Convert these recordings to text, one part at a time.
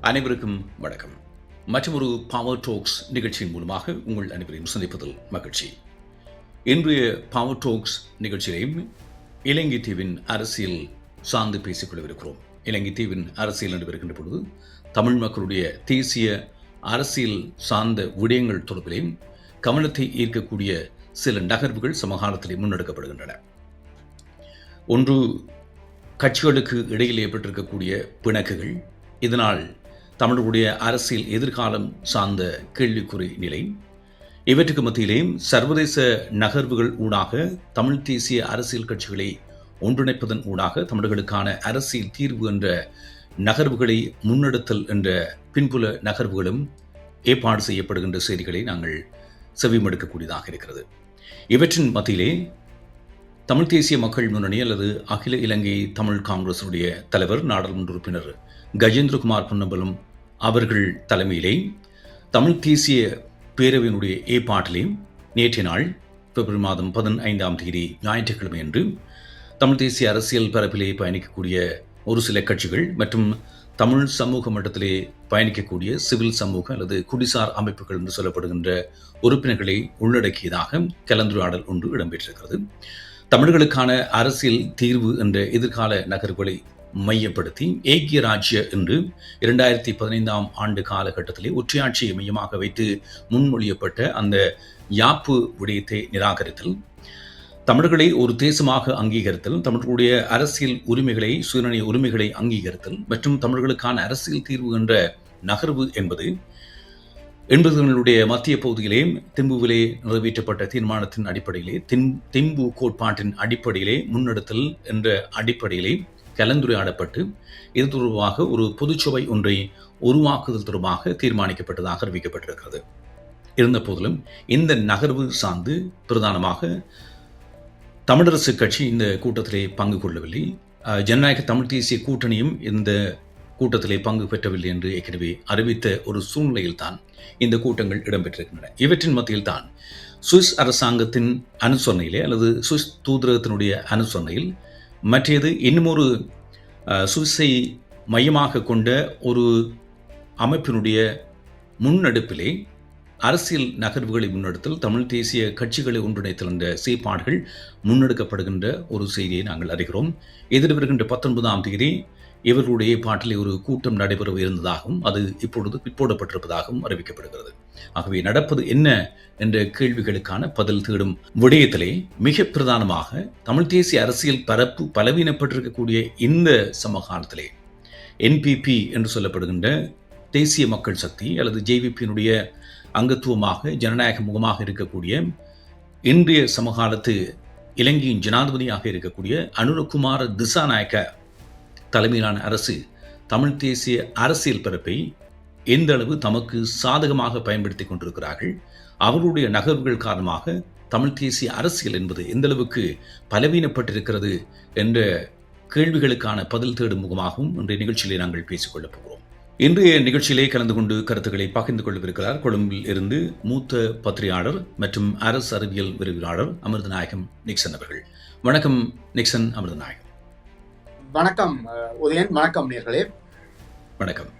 அனைவருக்கும் வணக்கம். மற்றொரு பவர் டாக்ஸ் நிகழ்ச்சியின் மூலமாக உங்கள் அனைவரையும் சந்திப்பதில் மகிழ்ச்சி. இன்றைய பவர் டாக்ஸ் நிகழ்ச்சியிலையும் இலங்கை தீவின் அரசியல் சார்ந்து பேசிக் கொள்ளவிருக்கிறோம். இலங்கை தீவின் அரசியல் நடைபெறுகின்ற பொழுது தமிழ் மக்களுடைய தேசிய அரசியல் சார்ந்த விடயங்கள் தொடர்பிலையும் கவனத்தை ஈர்க்கக்கூடிய சில நகர்வுகள் சமகாலத்திலே முன்னெடுக்கப்படுகின்றன. ஒன்று, கட்சிகளுக்கு இடையில் ஏற்பட்டிருக்கக்கூடிய பிணக்குகள், இதனால் தமிழர்களுடைய அரசியல் எதிர்காலம் சார்ந்த கேள்விக்குறி நிலை. இவற்றுக்கு மத்தியிலேயும் சர்வதேச நகர்வுகள் ஊடாக தமிழ் தேசிய அரசியல் கட்சிகளை ஒன்றிணைப்பதன் ஊடாக தமிழர்களுக்கான அரசியல் தீர்வு என்ற நகர்வுகளை முன்னெடுத்தல் என்ற பின்புல நகர்வுகளும் ஏற்பாடு செய்யப்படுகின்ற செய்திகளை நாங்கள் செவிமடுக்கக்கூடியதாக இருக்கிறது. இவற்றின் மத்தியிலே தமிழ் தேசிய மக்கள் முன்னணி அல்லது அகில இலங்கை தமிழ் காங்கிரசுடைய தலைவர் நாடாளுமன்ற உறுப்பினர் கஜேந்திரகுமார் பொன்னம்பலம் அவர்கள் தலைமையிலே தமிழ் தேசிய பேரவையினுடைய ஏற்பாட்டிலே நேற்றைய நாள் பிப்ரவரி மாதம் 15 ஞாயிற்றுக்கிழமை அன்று தமிழ் தேசிய அரசியல் பரப்பிலே பயணிக்கக்கூடிய ஒரு சில கட்சிகள் மற்றும் தமிழ் சமூக மட்டத்திலே பயணிக்கக்கூடிய சிவில் சமூக அல்லது குடிசார் அமைப்புகள் என்று சொல்லப்படுகின்ற உறுப்பினர்களை உள்ளடக்கியதாக கலந்துரையாடல் ஒன்று இடம்பெற்றிருக்கிறது. தமிழர்களுக்கான அரசியல் தீர்வு என்ற எதிர்கால நகர்வுகளை மையப்படுத்தி ஏக்கிய ராஜ்ய என்று 2015 ஆண்டு காலகட்டத்திலே ஒற்றையாட்சியை மையமாக வைத்து முன்மொழியப்பட்ட அந்த யாப்பு விடயத்தை நிராகரித்தல், தமிழர்களை ஒரு தேசமாக அங்கீகரித்தல், தமிழர்களுடைய அரசியல் உரிமைகளை சுயநிர்ணய உரிமைகளை அங்கீகரித்தல் மற்றும் தமிழர்களுக்கான அரசியல் தீர்வு என்ற நகர்வு என்பது 80களுடைய மத்திய பகுதியிலே திம்புவிலே நிறைவேற்றப்பட்ட தீர்மானத்தின் அடிப்படையிலே திம்பு கோட்பாட்டின் அடிப்படையிலே முன்னெடுத்தல் என்ற அடிப்படையிலே கலந்துரையாடப்பட்டு இது தொடர்பாக ஒரு பொதுச்சபை ஒன்றை உருவாக்குதல் தொடர்பாக தீர்மானிக்கப்பட்டதாக அறிவிக்கப்பட்டிருக்கிறது. இருந்த போதிலும் இந்த நகர்வு சார்ந்து பிரதானமாக தமிழரசு கட்சி இந்த கூட்டத்திலே பங்கு கொள்ளவில்லை. ஜனநாயக தமிழ் தேசிய கூட்டணியும் இந்த கூட்டத்திலே பங்கு பெற்றவில்லை என்று ஏற்கனவே அறிவித்த ஒரு சூழ்நிலையில் தான் இந்த கூட்டங்கள் இடம்பெற்றிருக்கின்றன. இவற்றின் மத்தியில் தான் சுவிஸ் அரசாங்கத்தின் அனுசரணையிலே அல்லது சுவிஸ் தூதரகத்தினுடைய அனுசரணையில் மற்றது இன்னுமொரு சுவிஸை மையமாக கொண்ட ஒரு அமைப்பினுடைய முன்னெடுப்பிலே அரசியல் நகர்வுகளை முன்னெடுத்தல், தமிழ் தேசிய கட்சிகளை ஒன்றிணைத்தல் என்ற செயற்பாடுகள் முன்னெடுக்கப்படுகின்ற ஒரு செய்தியை நாங்கள் அறிகிறோம். எதிர்வருகின்ற 19 இவர்களுடைய ஏற்பாட்டிலே ஒரு கூட்டம் நடைபெற இருந்ததாகவும் அது இப்பொழுது பிற்போடப்பட்டிருப்பதாகவும் அறிவிக்கப்படுகிறது. ஆகவே நடப்பது என்ன என்ற கேள்விகளுக்கான பதில் தேடும் விடயத்திலே மிக பிரதானமாக தமிழ் தேசிய அரசியல் பரப்பு பலவீனப்பட்டிருக்கக்கூடிய இந்த சமகாலத்திலே என்பிபி என்று சொல்லப்படுகின்ற தேசிய மக்கள் சக்தி அல்லது ஜேவிபியினுடைய அங்கத்துவமாக ஜனநாயக முகமாக இருக்கக்கூடிய இன்றைய சமகாலத்து இலங்கையின் ஜனாதிபதியாக இருக்கக்கூடிய அனுரகுமார திசாநாயக்க தலைமையிலான அரசு தமிழ் தேசிய அரசியல் பரப்பை எந்த அளவு தமக்கு சாதகமாக பயன்படுத்தி கொண்டிருக்கிறார்கள், அவர்களுடைய நகர்வுகள் காரணமாக தமிழ் தேசிய அரசியல் என்பது எந்த அளவுக்கு பலவீனப்பட்டிருக்கிறது என்ற கேள்விகளுக்கான பதில் தேடும் முகமாகவும் இன்றைய நிகழ்ச்சியிலே நாங்கள் பேசிக்கொள்ளப் போகிறோம். இன்றைய நிகழ்ச்சியிலே கலந்து கொண்டு கருத்துக்களை பகிர்ந்து கொள்ளவிருக்கிறார் கொழும்பில் இருந்து மூத்த பத்திரிகையாளர் மற்றும் அரசு அறிவியல் விரிவுரையாளர் அமிர்தநாயகம் நிக்சன் அவர்கள். வணக்கம் நிக்சன் அமிர்தநாயகம். வணக்கம் உதயன். வணக்கம் நேர்களே. வணக்கம்.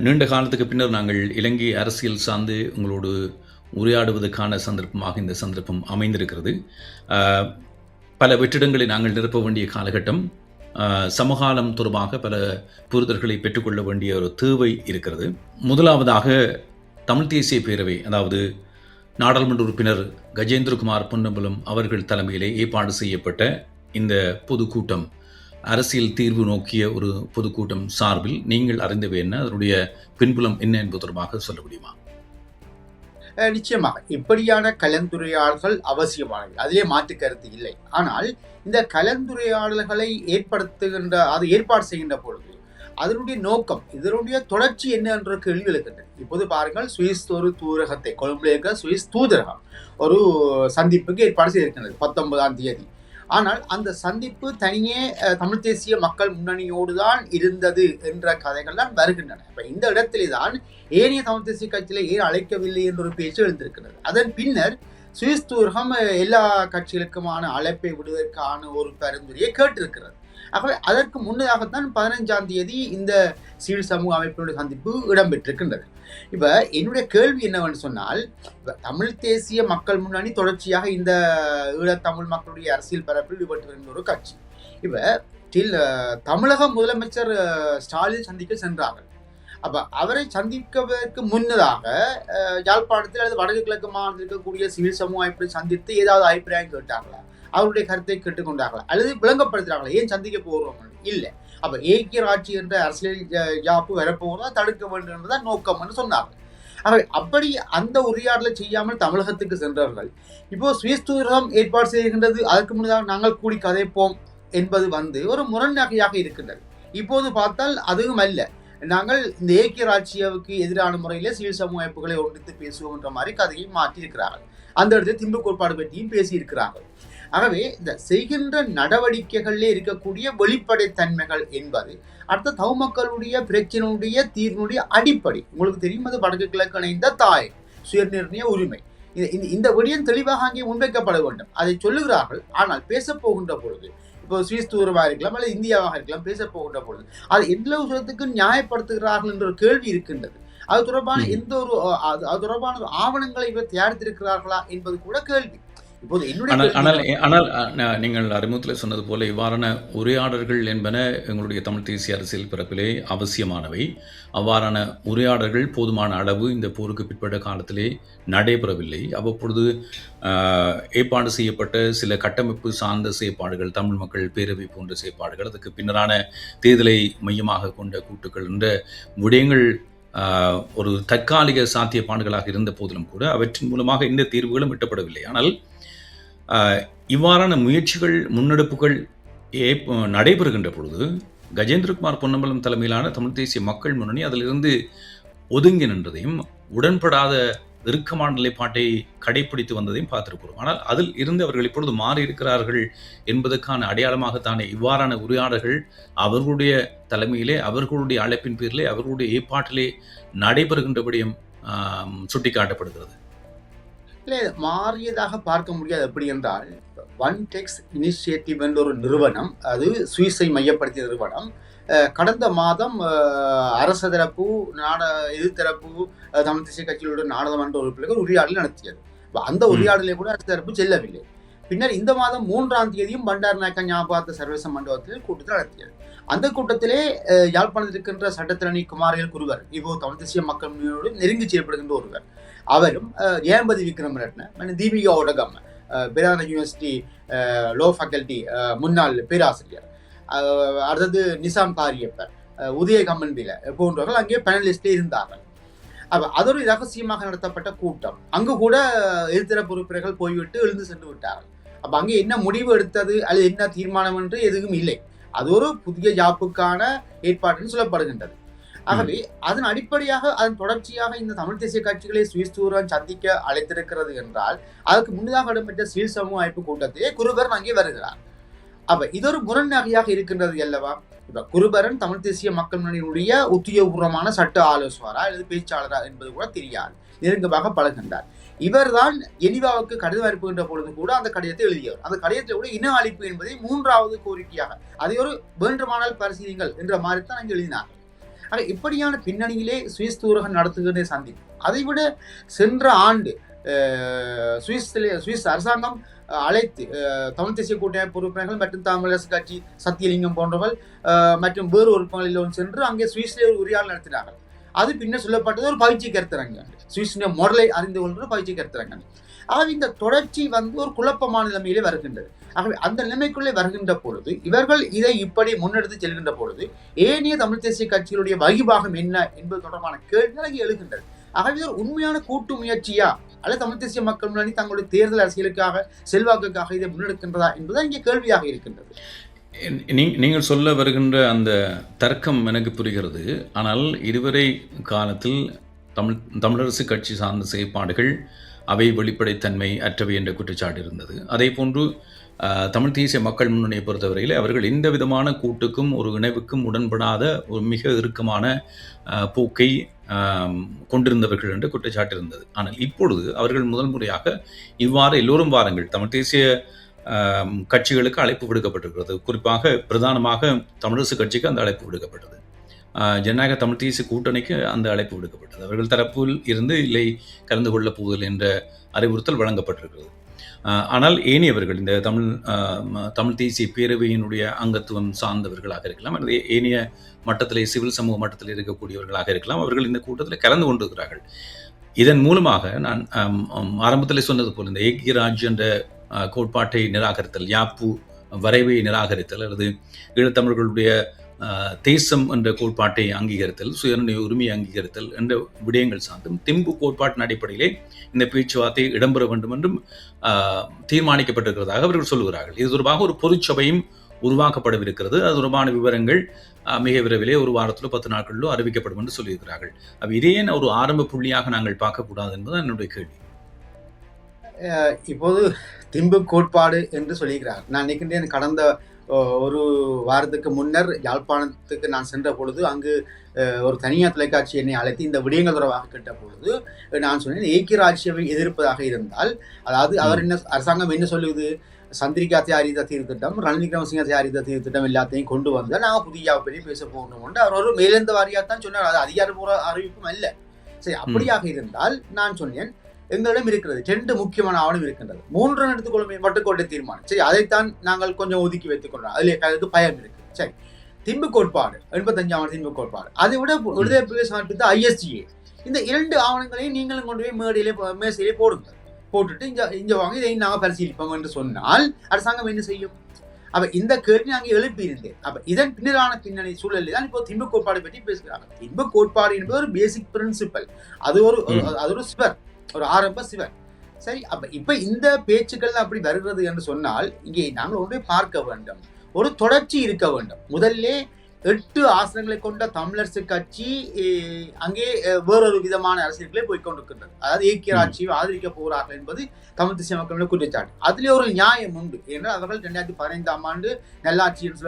நீண்ட காலத்துக்கு பின்னர் நாங்கள் இலங்கை அரசியல் சார்ந்து உங்களோடு உரையாடுவதற்கான சந்தர்ப்பமாக இந்த சந்தர்ப்பம் அமைந்திருக்கிறது. பல வெற்றிடங்களை நாங்கள் நிரப்ப வேண்டிய காலகட்டம், சமகாலம் தொடர்பாக பல புரிதல்களை பெற்றுக்கொள்ள வேண்டிய ஒரு தேவை இருக்கிறது. முதலாவதாக தமிழ் தேசிய பேரவை, அதாவது நாடாளுமன்ற உறுப்பினர் கஜேந்திரகுமார் பொன்னம்பலம் அவர்கள் தலைமையிலே ஏற்பாடு செய்யப்பட்ட இந்த பொதுக்கூட்டம், அரசியல் தீர்வு நோக்கிய ஒரு பொதுக்கூட்டம் சார்பில் நீங்கள் அறிந்தவை என்ன, அதனுடைய பின்புலம் என்ன என்பது தொடர்பாக சொல்ல முடியுமா? நிச்சயமாக இப்படியான கலந்துரையாடல்கள் அவசியமானவை, அதிலே மாற்று கருத்து இல்லை. ஆனால் இந்த கலந்துரையாடல்களை ஏற்பாடு செய்கின்ற பொழுது அதனுடைய நோக்கம், இதனுடைய தொடர்ச்சி என்ன என்ற கேள்வி எழுகின்றன. இப்போது பாருங்கள், சுவிஸ் ஒரு தூதரகத்தை, கொழும்பில் இருக்கிற சுவிஸ் தூதரகம் ஒரு சந்திப்புக்கு ஏற்பாடு செய்திருக்கிறது 19 ஆனால் அந்த சந்திப்பு தனியே தமிழ் தேசிய மக்கள் முன்னணியோடு தான் இருந்தது என்ற கதைகள் தான் வருகின்றன. இப்ப இந்த இடத்திலே தான் ஏனைய தமிழ் தேசிய கட்சியில ஏன் அழைக்கவில்லை என்ற ஒரு பேச்சு எழுந்திருக்கிறது. அதன் பின்னர் சுவிஸ் தூதரகம் எல்லா கட்சிகளுக்குமான அழைப்பை விடுவதற்கான ஒரு பரிந்துரையை கேட்டிருக்கிறது. ஆகவே அதற்கு முன்னதாகத்தான் 15ஆம் தேதி இந்த சிவில் சமூக அமைப்பினுடைய சந்திப்பு இடம்பெற்றிருக்கின்றது. இப்ப என்னுடைய கேள்வி என்னவென்று சொன்னால், தமிழ் தேசிய மக்கள் முன்னணி தொடர்ச்சியாக இந்த ஈழத்தமிழ் மக்களுடைய அரசியல் பரப்பில் ஈடுபட்டு வருகின்ற ஒரு கட்சி. இப்ப தமிழக முதலமைச்சர் ஸ்டாலின் சந்திக்க சென்றார்கள். அப்ப அவரை சந்திப்பதற்கு முன்னதாக யாழ்ப்பாணத்தில் அல்லது வடக்கு கிழக்கு மாநிலத்தில் இருக்கக்கூடிய சிவில் சமூக அமைப்பை சந்தித்து ஏதாவது அபிப்பிராயம் கேட்டாங்களா, அவருடைய கருத்தை கேட்டுக்கொண்டார்களா, அல்லது விளங்கப்படுத்துறாங்களா, ஏன் சந்திக்க போகிறோம்? இல்லை. அப்ப ஏக்கிய ஆட்சி என்ற அரசியல் யாப்பு வரப்போகிறதா தடுக்க வேண்டும் என்பதுதான் நோக்கம் என்று சொன்னார்கள். அப்படி அந்த உரையாடலை செய்யாமல் தமிழகத்துக்கு சென்றவர்கள் இப்போ சுவிஸ் தூதரகம் ஏற்பாடு செய்கின்றது, அதற்கு முன்னதாக நாங்கள் கூடி கதைப்போம் என்பது ஒரு முரண்நகையாக இருக்கின்றது. இப்போது பார்த்தால் அதுவும் அல்ல, நாங்கள் இந்த ஏக்கிய ராட்சியாவுக்கு எதிரான முறையிலே சிவில் சமூக அமைப்புகளை ஒன்றித்து பேசுவோம் என்ற மாதிரி கதையை மாற்றி இருக்கிறார்கள். அந்த இடத்தில் திம்பு கோட்பாடு பற்றியும் பேசியிருக்கிறார்கள். ஆகவே இந்த செய்கின்ற நடவடிக்கைகளிலே இருக்கக்கூடிய வெளிப்படைத்தன்மைகள் என்பது அடுத்த தவமக்களுடைய பிரச்சனையுடைய தீர்வுடைய அடிப்படை. உங்களுக்கு தெரியும், அது வடக்கு கிழக்கு இணைந்த தாய் சுயநிர்ணய உரிமை. இந்த விடயம் தெளிவாக அங்கே முன்வைக்கப்பட வேண்டும். அதை சொல்லுகிறார்கள். ஆனால் பேச போகின்ற பொழுது, இப்போ சுவிஸ் தூரமாக இருக்கலாம் அல்லது இந்தியாவாக இருக்கலாம், பேச போகின்ற பொழுது அது எந்த விஷயத்துக்கு நியாயப்படுத்துகிறார்கள் என்ற ஒரு கேள்வி இருக்கின்றது. அது தொடர்பான அது தொடர்பான ஆவணங்களை இவர் தயாரித்திருக்கிறார்களா என்பது கூட கேள்வி. இப்போது ஆனால் நீங்கள் அறிமுகத்தில் சொன்னது போல இவ்வாறான உரையாடல்கள் என்பன எங்களுடைய தமிழ் தேசிய அரசியல் பிறப்பிலே அவசியமானவை. அவ்வாறான உரையாடல்கள் போதுமான அளவு இந்த போருக்கு பிற்பட்ட காலத்திலே நடைபெறவில்லை. அவ்வப்பொழுது ஏற்பாடு செய்யப்பட்ட சில கட்டமைப்பு சார்ந்த செயற்பாடுகள், தமிழ் மக்கள் பேரவை போன்ற செயற்பாடுகள், அதுக்கு பின்னரான தேர்தலை மையமாக கொண்ட கூட்டுக்கள் என்ற விடயங்கள் ஒரு தற்காலிக சாத்தியப்பாடுகளாக இருந்த போதிலும் கூட அவற்றின் மூலமாக இந்த தீர்வுகளும் எட்டப்படவில்லை. ஆனால் இவ்வாறான முயற்சிகள், முன்னெடுப்புகள் நடைபெறுகின்ற பொழுது கஜேந்திரகுமார் பொன்னம்பலம் தலைமையிலான தமிழ் தேசிய மக்கள் முன்னணி அதிலிருந்து ஒதுங்கி நின்றதையும் உடன்படாத இறுக்கமான நிலைப்பாட்டை கடைபிடித்து வந்ததையும் பார்த்திருக்கிறோம். ஆனால் அதில் இருந்து அவர்கள் இப்பொழுது மாறி இருக்கிறார்கள் என்பதற்கான அடையாளமாகத்தானே இவ்வாறான உரையாடல்கள் அவர்களுடைய தலைமையிலே, அவர்களுடைய அழைப்பின் பேரிலே, அவர்களுடைய ஏற்பாட்டிலே நடைபெறுகின்றபடியும் சுட்டிக்காட்டப்படுகிறது. இல்லை, மாறியதாக பார்க்க முடியாது. எப்படி என்றால், ஒன் டெக்ஸ் இனிஷியேட்டிவ் என்ற ஒரு நிறுவனம், அது சுவிஸை மையப்படுத்திய நிறுவனம், கடந்த மாதம் அரச தரப்பு எதிர்த்தரப்பு தமிழ் தேசிய கட்சிகளோட நாடாளுமன்ற உறுப்பினர்கள் உரையாடல் நடத்தியது. அந்த உரையாடலை கூட அரசு தரப்பு செல்லவில்லை. பின்னர் இந்த மாதம் 3ஆம் தேதியும் பண்டார் நாயக்கா ஞாபகார்த்த சர்வதேச மண்டபத்தில் கூட்டத்தில் நடத்தியது. அந்த கூட்டத்திலே யாழ்ப்பாணத்தில் இருக்கின்ற சட்டத்திரணி குமாரியல் குருவர், இப்போ தமிழ் தேசிய மக்கள் முன்னணியோடு நெருங்கி செயல்படுகின்ற ஒருவர், அவரும் ஏம்பதி விக்ரமரட்ன, தீபிகா ஒடகம், பிரதான யூனிவர்சிட்டி லோ ஃபேக்கல்டி முன்னாள் பேராசிரியர், அடுத்தது நிசாம் காரியப்பர், உதய கம்மன்பில போன்றவர்கள் அங்கே பேனலிஸ்டே இருந்தார்கள். அது ஒரு ரகசியமாக நடத்தப்பட்ட கூட்டம். அங்கு கூட எதிர்த்தரப்பு உறுப்பினர்கள் போய்விட்டு எழுந்து சென்று விட்டார்கள். அப்ப அங்கே என்ன முடிவு எடுத்தது அல்லது என்ன தீர்மானம் என்று எதுவும் இல்லை. அது ஒரு புதிய ஜாப்புக்கான ஏற்பாடுன்னு சொல்லப்படுகின்றது. ஆகவே அதன் அடிப்படையாக, அதன் தொடர்ச்சியாக இந்த தமிழ் தேசிய கட்சிகளை சுவிஸ் தூரம் சந்திக்க அழைத்திருக்கிறது என்றால், அதுக்கு முன்னதாக இடம்பெற்ற சிவில் சமூக அமைப்பு கூட்டத்திலே குருபரன் அங்கே வருகிறார். அப்ப இது ஒரு முரண்நகையாக இருக்கின்றது அல்லவா? இப்ப குருபரன் தமிழ் தேசிய மக்கள் முன்னணியினுடைய உத்தியோகபூர்வமான சட்ட ஆலோசகரா அல்லது பேச்சாளரா என்பது கூட தெரியாது, நெருங்கமாக பழகின்றார். இவர்தான் ஜெனீவாவுக்கு கடிதம் அனுப்புகின்ற பொழுது கூட அந்த கடிதத்தை எழுதியவர். அந்த கடிதத்தில் கூட இன அழிப்பு என்பதை 3வது கோரிக்கையாக, அதை ஒரு வேண்டுமானால் பரிசீலிங்கள் என்ற மாதிரி தான் அங்கே எழுதினார்கள். ஆக இப்படியான பின்னணியிலே சுவிஸ் தூரகம் நடத்துகின்ற சந்திப்பு, அதைவிட சென்ற ஆண்டு சுவிஸ் அரசாங்கம் அழைத்து தமிழ் தேசிய கூட்டமைப்பு உறுப்பினர்கள் மற்றும் தமிழரசு கட்சி சத்தியலிங்கம் போன்றவர்கள் மற்றும் வேறு உறுப்பினர்களில் சென்று அங்கே சுவிஸ்ல ஒரு உரையாடல் நடத்தினார்கள். அது பின்னர் சொல்லப்பட்டது ஒரு பயிற்சி கருத்தரங்கு, சுவிஸின் மாடலை அறிந்து கொள்கிற பயிற்சி கருத்தரங்கு. ஆகவே இந்த தொடர்ச்சி ஒரு குழப்பமான நிலைமையிலே வருகின்றது. ஆகவே அந்த நிலைமைக்குள்ளே வருகின்ற பொழுது, இவர்கள் இதை இப்படி முன்னெடுத்து செல்கின்ற பொழுது ஏனைய தமிழ் தேசிய கட்சிகளுடைய வகிபாகம் என்ன என்பது தொடர்பான கேள்விகள் அங்கே எழுகின்றது. ஆகவே ஒரு உண்மையான கூட்டு முயற்சியா அல்லது தமிழ் தேசிய மக்கள் முன்னணி தங்களுடைய தேர்தல் அரசியலுக்காக, செல்வாக்குக்காக இதை முன்னெடுக்கின்றதா என்பது இங்கே கேள்வியாக இருக்கின்றது. நீங்கள் சொல்ல வருகின்ற அந்த தர்க்கம் எனக்கு புரிகிறது. ஆனால் இதுவரை காலத்தில் தமிழரசு கட்சி சார்ந்த செயற்பாடுகள் அவை வெளிப்படைத்தன்மை அற்றவை என்ற குற்றச்சாட்டு இருந்தது. அதே போன்று தமிழ் தேசிய மக்கள் முன்னணியை பொறுத்தவரையில் அவர்கள் எந்த விதமான கூட்டுக்கும் ஒரு இணைவுக்கும் உடன்படாத ஒரு மிக இறுக்கமான போக்கை கொண்டிருந்தவர்கள் என்று குற்றச்சாட்டு இருந்தது. ஆனால் இப்பொழுது அவர்கள் முதல் முறையாக இவ்வாறு எல்லோரும் வாருங்கள், தமிழ் தேசிய கட்சிகளுக்கு அழைப்பு விடுக்கப்பட்டிருக்கிறது. குறிப்பாக பிரதானமாக தமிழரசு கட்சிக்கு அந்த அழைப்பு விடுக்கப்பட்டது. ஜனநாயக தமிழ் தேசிய கூட்டணிக்கு அந்த அழைப்பு விடுக்கப்பட்டது. அவர்கள் தரப்பில் இருந்து இல்லை கலந்து கொள்ளப் போவதில்லை என்ற அறிவுறுத்தல் வழங்கப்பட்டிருக்கிறது. ஆனால் ஏனையவர்கள் இந்த தமிழ் தேசிய பேரவையினுடைய அங்கத்துவம் சார்ந்தவர்களாக இருக்கலாம், அல்லது ஏனைய மட்டத்திலே சிவில் சமூக மட்டத்தில் இருக்கக்கூடியவர்களாக இருக்கலாம், அவர்கள் இந்த கூட்டத்தில் கலந்து கொண்டிருக்கிறார்கள். இதன் மூலமாக நான் ஆரம்பத்தில் சொன்னது போல் இந்த ஏக்கிய ராஜ்ய என்ற கோட்பாட்டை நிராகரித்தல், யாப்பு வரைவை நிராகரித்தல், அல்லது ஈழத்தமிழர்களுடைய தேசம் என்ற கோட்பாட்டை அங்கீகரித்தல், சுயநிர்ணய உரிமையை அங்கீகரித்தல் என்ற விடயங்கள் சார்ந்தும் திம்பு கோட்பாட்டின் அடிப்படையிலே இந்த பேச்சுவார்த்தை இடம்பெற வேண்டும் என்றும் தீர்மானிக்கப்பட்டிருக்கிறதாக அவர்கள் சொல்லுகிறார்கள். இது தொடர்பாக ஒரு பொதுச்சபையும் உருவாக்கப்படவிருக்கிறது. அது தொடர்பான விவரங்கள் மிக விரைவிலே ஒரு வாரத்திலோ 10 நாட்களிலோ அறிவிக்கப்படும் என்று சொல்லியிருக்கிறார்கள். இதே ஒரு ஆரம்ப புள்ளியாக நாங்கள் பார்க்கக்கூடாது என்பது என்னுடைய கேள்வி. இப்போது திம்பு கோட்பாடு என்று சொல்லியிருக்கிறார். நான் நினைக்கின்றேன் கடந்த ஒரு வாரத்துக்கு முன்னர் யாழ்ப்பாணத்துக்கு நான் சென்ற பொழுது அங்கு ஒரு தனியார் தொலைக்காட்சி என்னை அழைத்து இந்த விடயங்கள் தொடர்பாக கேட்ட பொழுது நான் சொன்னேன், ஏக்கிய ராஜ்யவை எதிர்ப்பதாக இருந்தால், அதாவது அவர் அரசாங்கம் என்ன சொல்லுவது, சந்திரிகா தயாரித்த தீர்த்திட்டம், ரணில் விக்ரமசிங்க தயாரித்த தீர்த்திட்டம் எல்லாத்தையும் கொண்டு வந்தால் நாங்கள் புதியாவை பற்றி பேச போகணும் என்று அவர் ஒரு மேலெந்த வாரியாத்தான் சொன்னார். அது அதிகாரப்பூர்வ அறிவிப்பும் அல்ல. சரி, அப்படியாக இருந்தால் நான் சொன்னேன், எங்களிடம் இருக்கிறது 2 முக்கியமான ஆவணம் இருக்கின்றது. 3 எடுத்துக்கொள்ளும் மட்டுக்கோட்டை தீர்மானம். சரி, அதைத்தான் நாங்கள் கொஞ்சம் ஒதுக்கி வைத்துக் கொண்டோம். அதில் பயம் இருக்கு. சரி, திம்பு கோட்பாடு 85ஆம் திம்பு கோட்பாடு, அதை விட விடுதலை புலிகள் சமர்ப்பித்த ISGA, இந்த 2 ஆவணங்களையும் நீங்களும் கொண்டு போய் மேசையிலே போடுங்க. போட்டுட்டு இங்க வாங்க, இதை நாங்கள் பரிசீலிப்போம் என்று சொன்னால் அரசாங்கம் என்ன செய்யும்? அப்ப இந்த கேள்வி நாங்கள் எழுப்பியிருந்தேன். அப்ப இதன் பின்னணி சூழலில் தான் இப்போ திம்பு கோட்பாடு பற்றி பேசுகிறாங்க. திம்பு கோட்பாடு என்பது ஒரு பேசிக் பிரின்சிபல். அது ஒரு சிவர், ஒரு ஆரம்ப சிவர். சரி, அப்ப இப்ப இந்த பேச்சுக்கள் அப்படி வருகிறது என்று சொன்னால் இங்கே நாங்கள் ஒன்றை பார்க்க வேண்டும், ஒரு தொடர்ச்சி இருக்க வேண்டும். முதல்ல 8 ஆசனங்களை கொண்ட தமிழரசு கட்சி அங்கே வேறொரு விதமான அரசியல்களே போய்கொண்டிருக்கின்றது. அதாவது ஏக்கிய ராட்சியை ஆதரிக்க போகிறார்கள் என்பது தமிழ் தேசிய மக்களுடைய குற்றச்சாட்டு. அதிலே ஒரு நியாயம் உண்டு. என்றால் அவர்கள் 2015ஆம் ஆண்டு நல்லாட்சியில்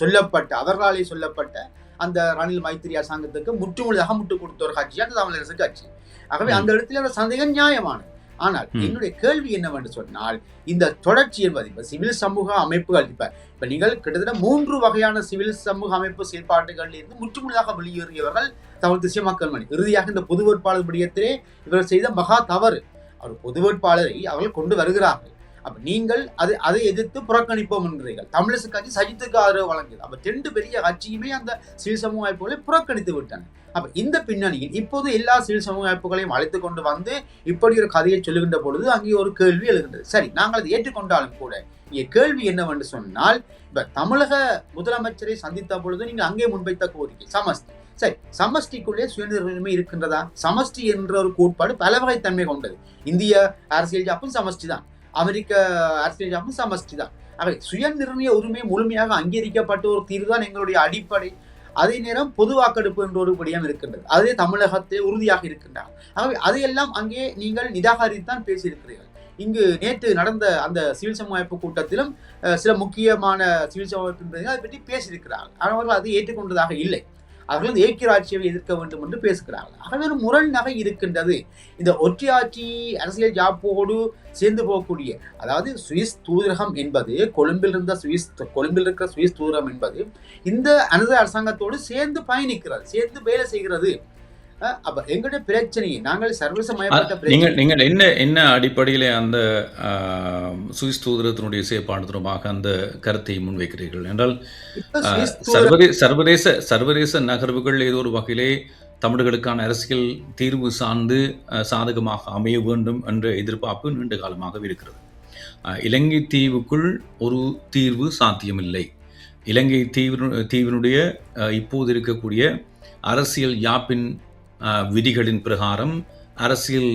சொல்லப்பட்ட அவர்களாலே சொல்லப்பட்ட அந்த ரணில் மைத்திரி அரசாங்கத்துக்கு முற்றுமுழுதாக முட்டு கொடுத்த ஒரு கட்சி அந்த தமிழரசு கட்சி. ஆகவே அந்த இடத்துல ஒரு சந்தேகம் நியாயமானது. ஆனால் என்னுடைய கேள்வி என்னவென்று சொன்னால், இந்த தொடர்ச்சி என்பது இப்ப சிவில் சமூக அமைப்புகள் இப்ப நீங்கள் கிட்டத்தட்ட 3 வகையான சிவில் சமூக அமைப்பு செயல்பாடுகளில் இருந்து முற்றுமுழுதாக வெளியேறியவர்கள் தமிழ் தேசிய மக்கள் மணி. இறுதியாக இந்த பொது வேட்பாளர் விடயத்திலே இவர்கள் செய்த மகா தவறு. அவர் பொது வேட்பாளரை அவர்கள் கொண்டு வருகிறார்கள். அப்ப நீங்கள் அதை எதிர்த்து புறக்கணிப்போம் என்கிறீர்கள். தமிழரசு கட்சி சஜித்துக்கு ஆதரவு வழங்கியது. அப்ப 2 பெரிய கட்சியுமே அந்த சிவில் சமூக அமைப்புகளை புறக்கணித்து விட்டன. அப்ப இந்த பின்னணியில் இப்போது எல்லா சிவில் சமூக அமைப்புகளையும் அழைத்துக் கொண்டு வந்து இப்படி ஒரு கதையை சொல்லுகின்ற பொழுது அங்கே ஒரு கேள்வி எழுகின்றது. சரி, நாங்கள் அதை ஏற்றுக்கொண்டாலும் கூட இங்கே கேள்வி என்னவென்று சொன்னால், இப்ப தமிழக முதலமைச்சரை சந்தித்த பொழுது நீங்கள் அங்கே முன்வைத்த கோரிக்கை சமஸ்தி. சரி, சமஷ்டிக்குள்ளே சுயநிர்ணயமே இருக்கின்றதா? சமஷ்டி என்ற ஒரு கோட்பாடு பல வகைத்தன்மை கொண்டது. இந்திய அரசியல் ஜாப்பும் சமஷ்டி தான், அமெரிக்க அரசியல் ஜாப்பும் சமஷ்டி தான். அவை சுய நிர்ணய உரிமை முழுமையாக அங்கீகரிக்கப்பட்ட ஒரு தீர்வு தான் எங்களுடைய அடிப்படை. அதே நேரம் பொது வாக்கெடுப்பு என்ற ஒரு விடயம் இருக்கின்றது. அதே தமிழகத்தை உறுதியாக இருக்கின்றார். ஆகவே அதையெல்லாம் அங்கே நீங்கள் நிராகரித்தான் பேசியிருக்கிறீர்கள். இங்கு நேற்று நடந்த அந்த சிவில் சமூக அமைப்பு கூட்டத்திலும் சில முக்கியமான சிவில் சமூக அமைப்பு அதை பற்றி பேசியிருக்கிறார்கள். அவர்கள் அதை ஏற்றுக்கொண்டதாக இல்லை. அவர்கள் ஏக்கிய ஆட்சியை எதிர்க்க வேண்டும் என்று பேசுகிறார்கள். ஆகவே ஒரு முரண் நகை இருக்கின்றது. இந்த ஒற்றையாட்சி அரசியல் ஜாப்போடு சேர்ந்து போகக்கூடிய, அதாவது சுவிஸ் தூதரகம் என்பது கொழும்பில் இருக்கிற சுவிஸ் தூதரகம் என்பது இந்த அனது அரசாங்கத்தோடு சேர்ந்து பயணிக்கிறது, சேர்ந்து வேலை செய்கிறது. அப்ப எங்களுடைய பிரச்சனையை நாங்கள் சர்வசமயப்பட்ட நீங்கள் என்ன அடிப்படையில் அந்த சுவிஸ் தூதரத்தினுடைய செயற்பாடு தொடர்பாக அந்த கருத்தை முன்வைக்கிறீர்கள் என்றால், சர்வதேச நகர்வுகள் ஏதோ ஒரு வகையிலே தமிழர்களுக்கான அரசியல் தீர்வு சார்ந்து சாதகமாக அமைய வேண்டும் என்ற எதிர்பார்ப்பு நீண்ட காலமாக இருக்கிறது. இலங்கை தீவுக்குள் ஒரு தீர்வு சாத்தியமில்லை. இலங்கை தீவினுடைய இப்போது இருக்கக்கூடிய அரசியல் யாப்பின் விதிகளின் பிரகாரம், அரசியல்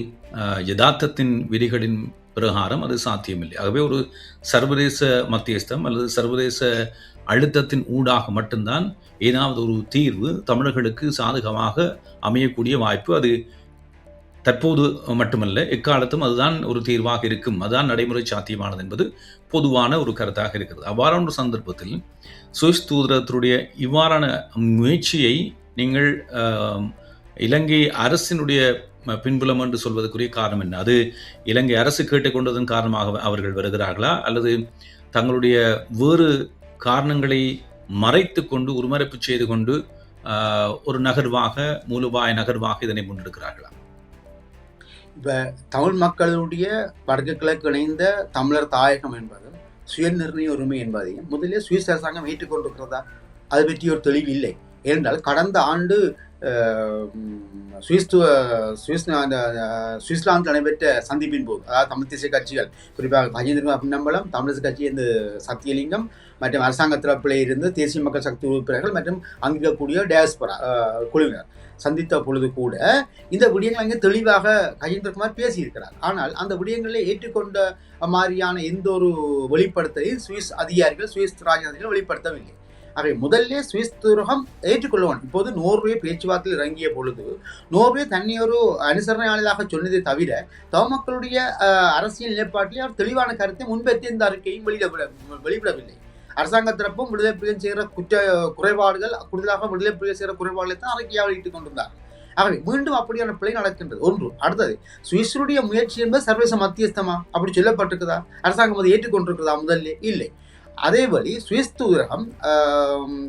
யதார்த்தத்தின் விதிகளின் பிரகாரம் அது சாத்தியமில்லை. ஆகவே ஒரு சர்வதேச மத்தியஸ்தம் அல்லது சர்வதேச அழுத்தத்தின் ஊடாக மட்டும்தான் ஏதாவது ஒரு தீர்வு தமிழர்களுக்கு சாதகமாக அமையக்கூடிய வாய்ப்பு. அது தற்போது மட்டுமல்ல, எக்காலத்தும் அதுதான் ஒரு தீர்வாக இருக்கும், அதுதான் நடைமுறை சாத்தியமானது என்பது பொதுவான ஒரு கருத்தாக இருக்கிறது. அவ்வாறான ஒரு சந்தர்ப்பத்தில் சுவிஸ் தூதரத்தினுடைய இவ்வாறான முயற்சியை நீங்கள் இலங்கை அரசினுடைய பின்புலம் என்று சொல்வதற்குரிய காரணம் என்ன? அது இலங்கை அரசு கேட்டுக்கொண்டதன் காரணமாக அவர்கள் வருகிறார்களா, அல்லது தங்களுடைய வேறு காரணங்களை மறைத்து கொண்டு உருமறைப்பு செய்து கொண்டு ஒரு நகர்வாக, மூலோபாய நகர்வாக இதனை முன்னெடுக்கிறார்களா? இப்ப தமிழ் மக்களுடைய வடக்கு கிழக்கு இணைந்த தமிழர் தாயகம் என்பது சுய நிர்ணய உரிமை என்பதையும் முதலில் சுவிஸ் அரசாங்கம் ஏற்றுக்கொண்டிருக்கிறதா? அது பற்றி ஒரு தெளிவு இல்லை. ஏனென்றால் கடந்த ஆண்டு சுவிட்சர்லாந்து நடைபெற்ற சந்திப்பின் போது, அதாவது தமிழ் தேசிய கட்சிகள், குறிப்பாக கஜேந்திர பின்னம்பலம், தமிழரசு கட்சி இந்த சத்தியலிங்கம் மற்றும் அரசாங்க தரப்பிலே இருந்து தேசிய மக்கள் சக்தி உறுப்பினர்கள் மற்றும் அங்கிருக்கக்கூடிய டயாஸ்பரா குழுவினர் சந்தித்த பொழுது கூட இந்த விடயங்கள் அங்கே தெளிவாக கஜேந்திரகுமார் பேசியிருக்கிறார். ஆனால் அந்த விடயங்களை ஏற்றுக்கொண்ட மாதிரியான எந்த ஒரு வெளிப்படுத்தலையும் சுவிஸ் அதிகாரிகள், சுவிஸ் ராஜாதிகள் வெளிப்படுத்தவில்லை. ஆகவே முதல்ல சுவிஸ் தூரகம் ஏற்றுக்கொள்ளுவான். இப்போது நோர்வே பேச்சுவார்த்தையில் இறங்கிய பொழுது நோர்வே தன்னையொரு அனுசரணையாளராக சொன்னதை தவிர தமக்களுடைய அரசியல் நிலைப்பாட்டிலே அவர் தெளிவான கருத்தை முன்வைத்து இந்த அறிக்கையும் வெளியிடவில்லை. அரசாங்க தரப்பும் விடுதலை புலிகள் செய்கிற குறைபாடுகள், கூடுதலாக விடுதலை புலிகள் செய்கிற குறைபாடுகளை தான் அறிக்கையாக வெளியிட்டுக் கொண்டிருந்தார். ஆகவே மீண்டும் அப்படியான பிழை நடக்கின்றது. ஒன்று. அடுத்தது, சுவிஸுடைய முயற்சி என்பது சர்வதேச மத்தியஸ்தமா அப்படி சொல்லப்பட்டிருக்குதா? அரசாங்கம் அதை ஏற்றுக்கொண்டிருக்கிறதா? முதல்ல இல்லை. அதேபடி சுவிஸ் தூதரகம்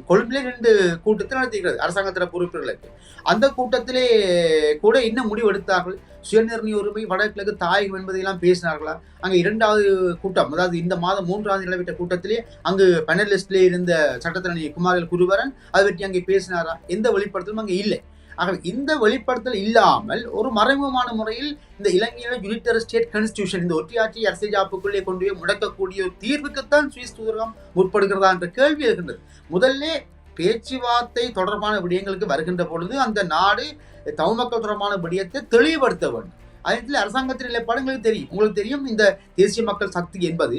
கொழும்பிலே 2 கூட்டத்தை நடத்துகிறது அரசாங்க தரப்பு உறுப்பினர்களுக்கு. அந்த கூட்டத்திலே கூட என்ன முடிவு எடுத்தார்கள்? சுயநிர்ணய உரிமை, வடகிழக்கு தாயகம் என்பதையெல்லாம் பேசினார்களா? அங்கே 2வது கூட்டம், அதாவது இந்த மாதம் 3ஆம் தேதி நடைபெற்ற கூட்டத்திலே அங்கு பேனலிஸ்ட்லே இருந்த சட்டத்தரணி குமாரவேல் குருபரன் அதை பற்றி அங்கே பேசினாரா? எந்த வெளிப்படுத்தலும் அங்கே இல்லை. ஆகவே இந்த வெளிப்படுத்தல் இல்லாமல் ஒரு மறைமுகமான முறையில் இந்த இலங்கையோட யூனிட்டரி ஸ்டேட் கான்ஸ்டிடியூஷன், இந்த ஒற்றையாட்சி அரசியல் ஜாப்புக்குள்ளே கொண்டு போய் முடக்கக்கூடிய ஒரு தீர்வுக்குத்தான் சுவிஸ் தூதரகம் முற்படுகிறதா என்ற கேள்வி இருக்கின்றது. முதல்ல பேச்சுவார்த்தை தொடர்பான விடயங்களுக்கு வருகின்ற பொழுது அந்த நாடு தமிழ் மக்கள் தொடர்பான விடயத்தை தெளிவுபடுத்த வேண்டும். அதே அரசாங்கத்தின் நிலைப்பாடு உங்களுக்கு தெரியும். இந்த தேசிய மக்கள் சக்தி என்பது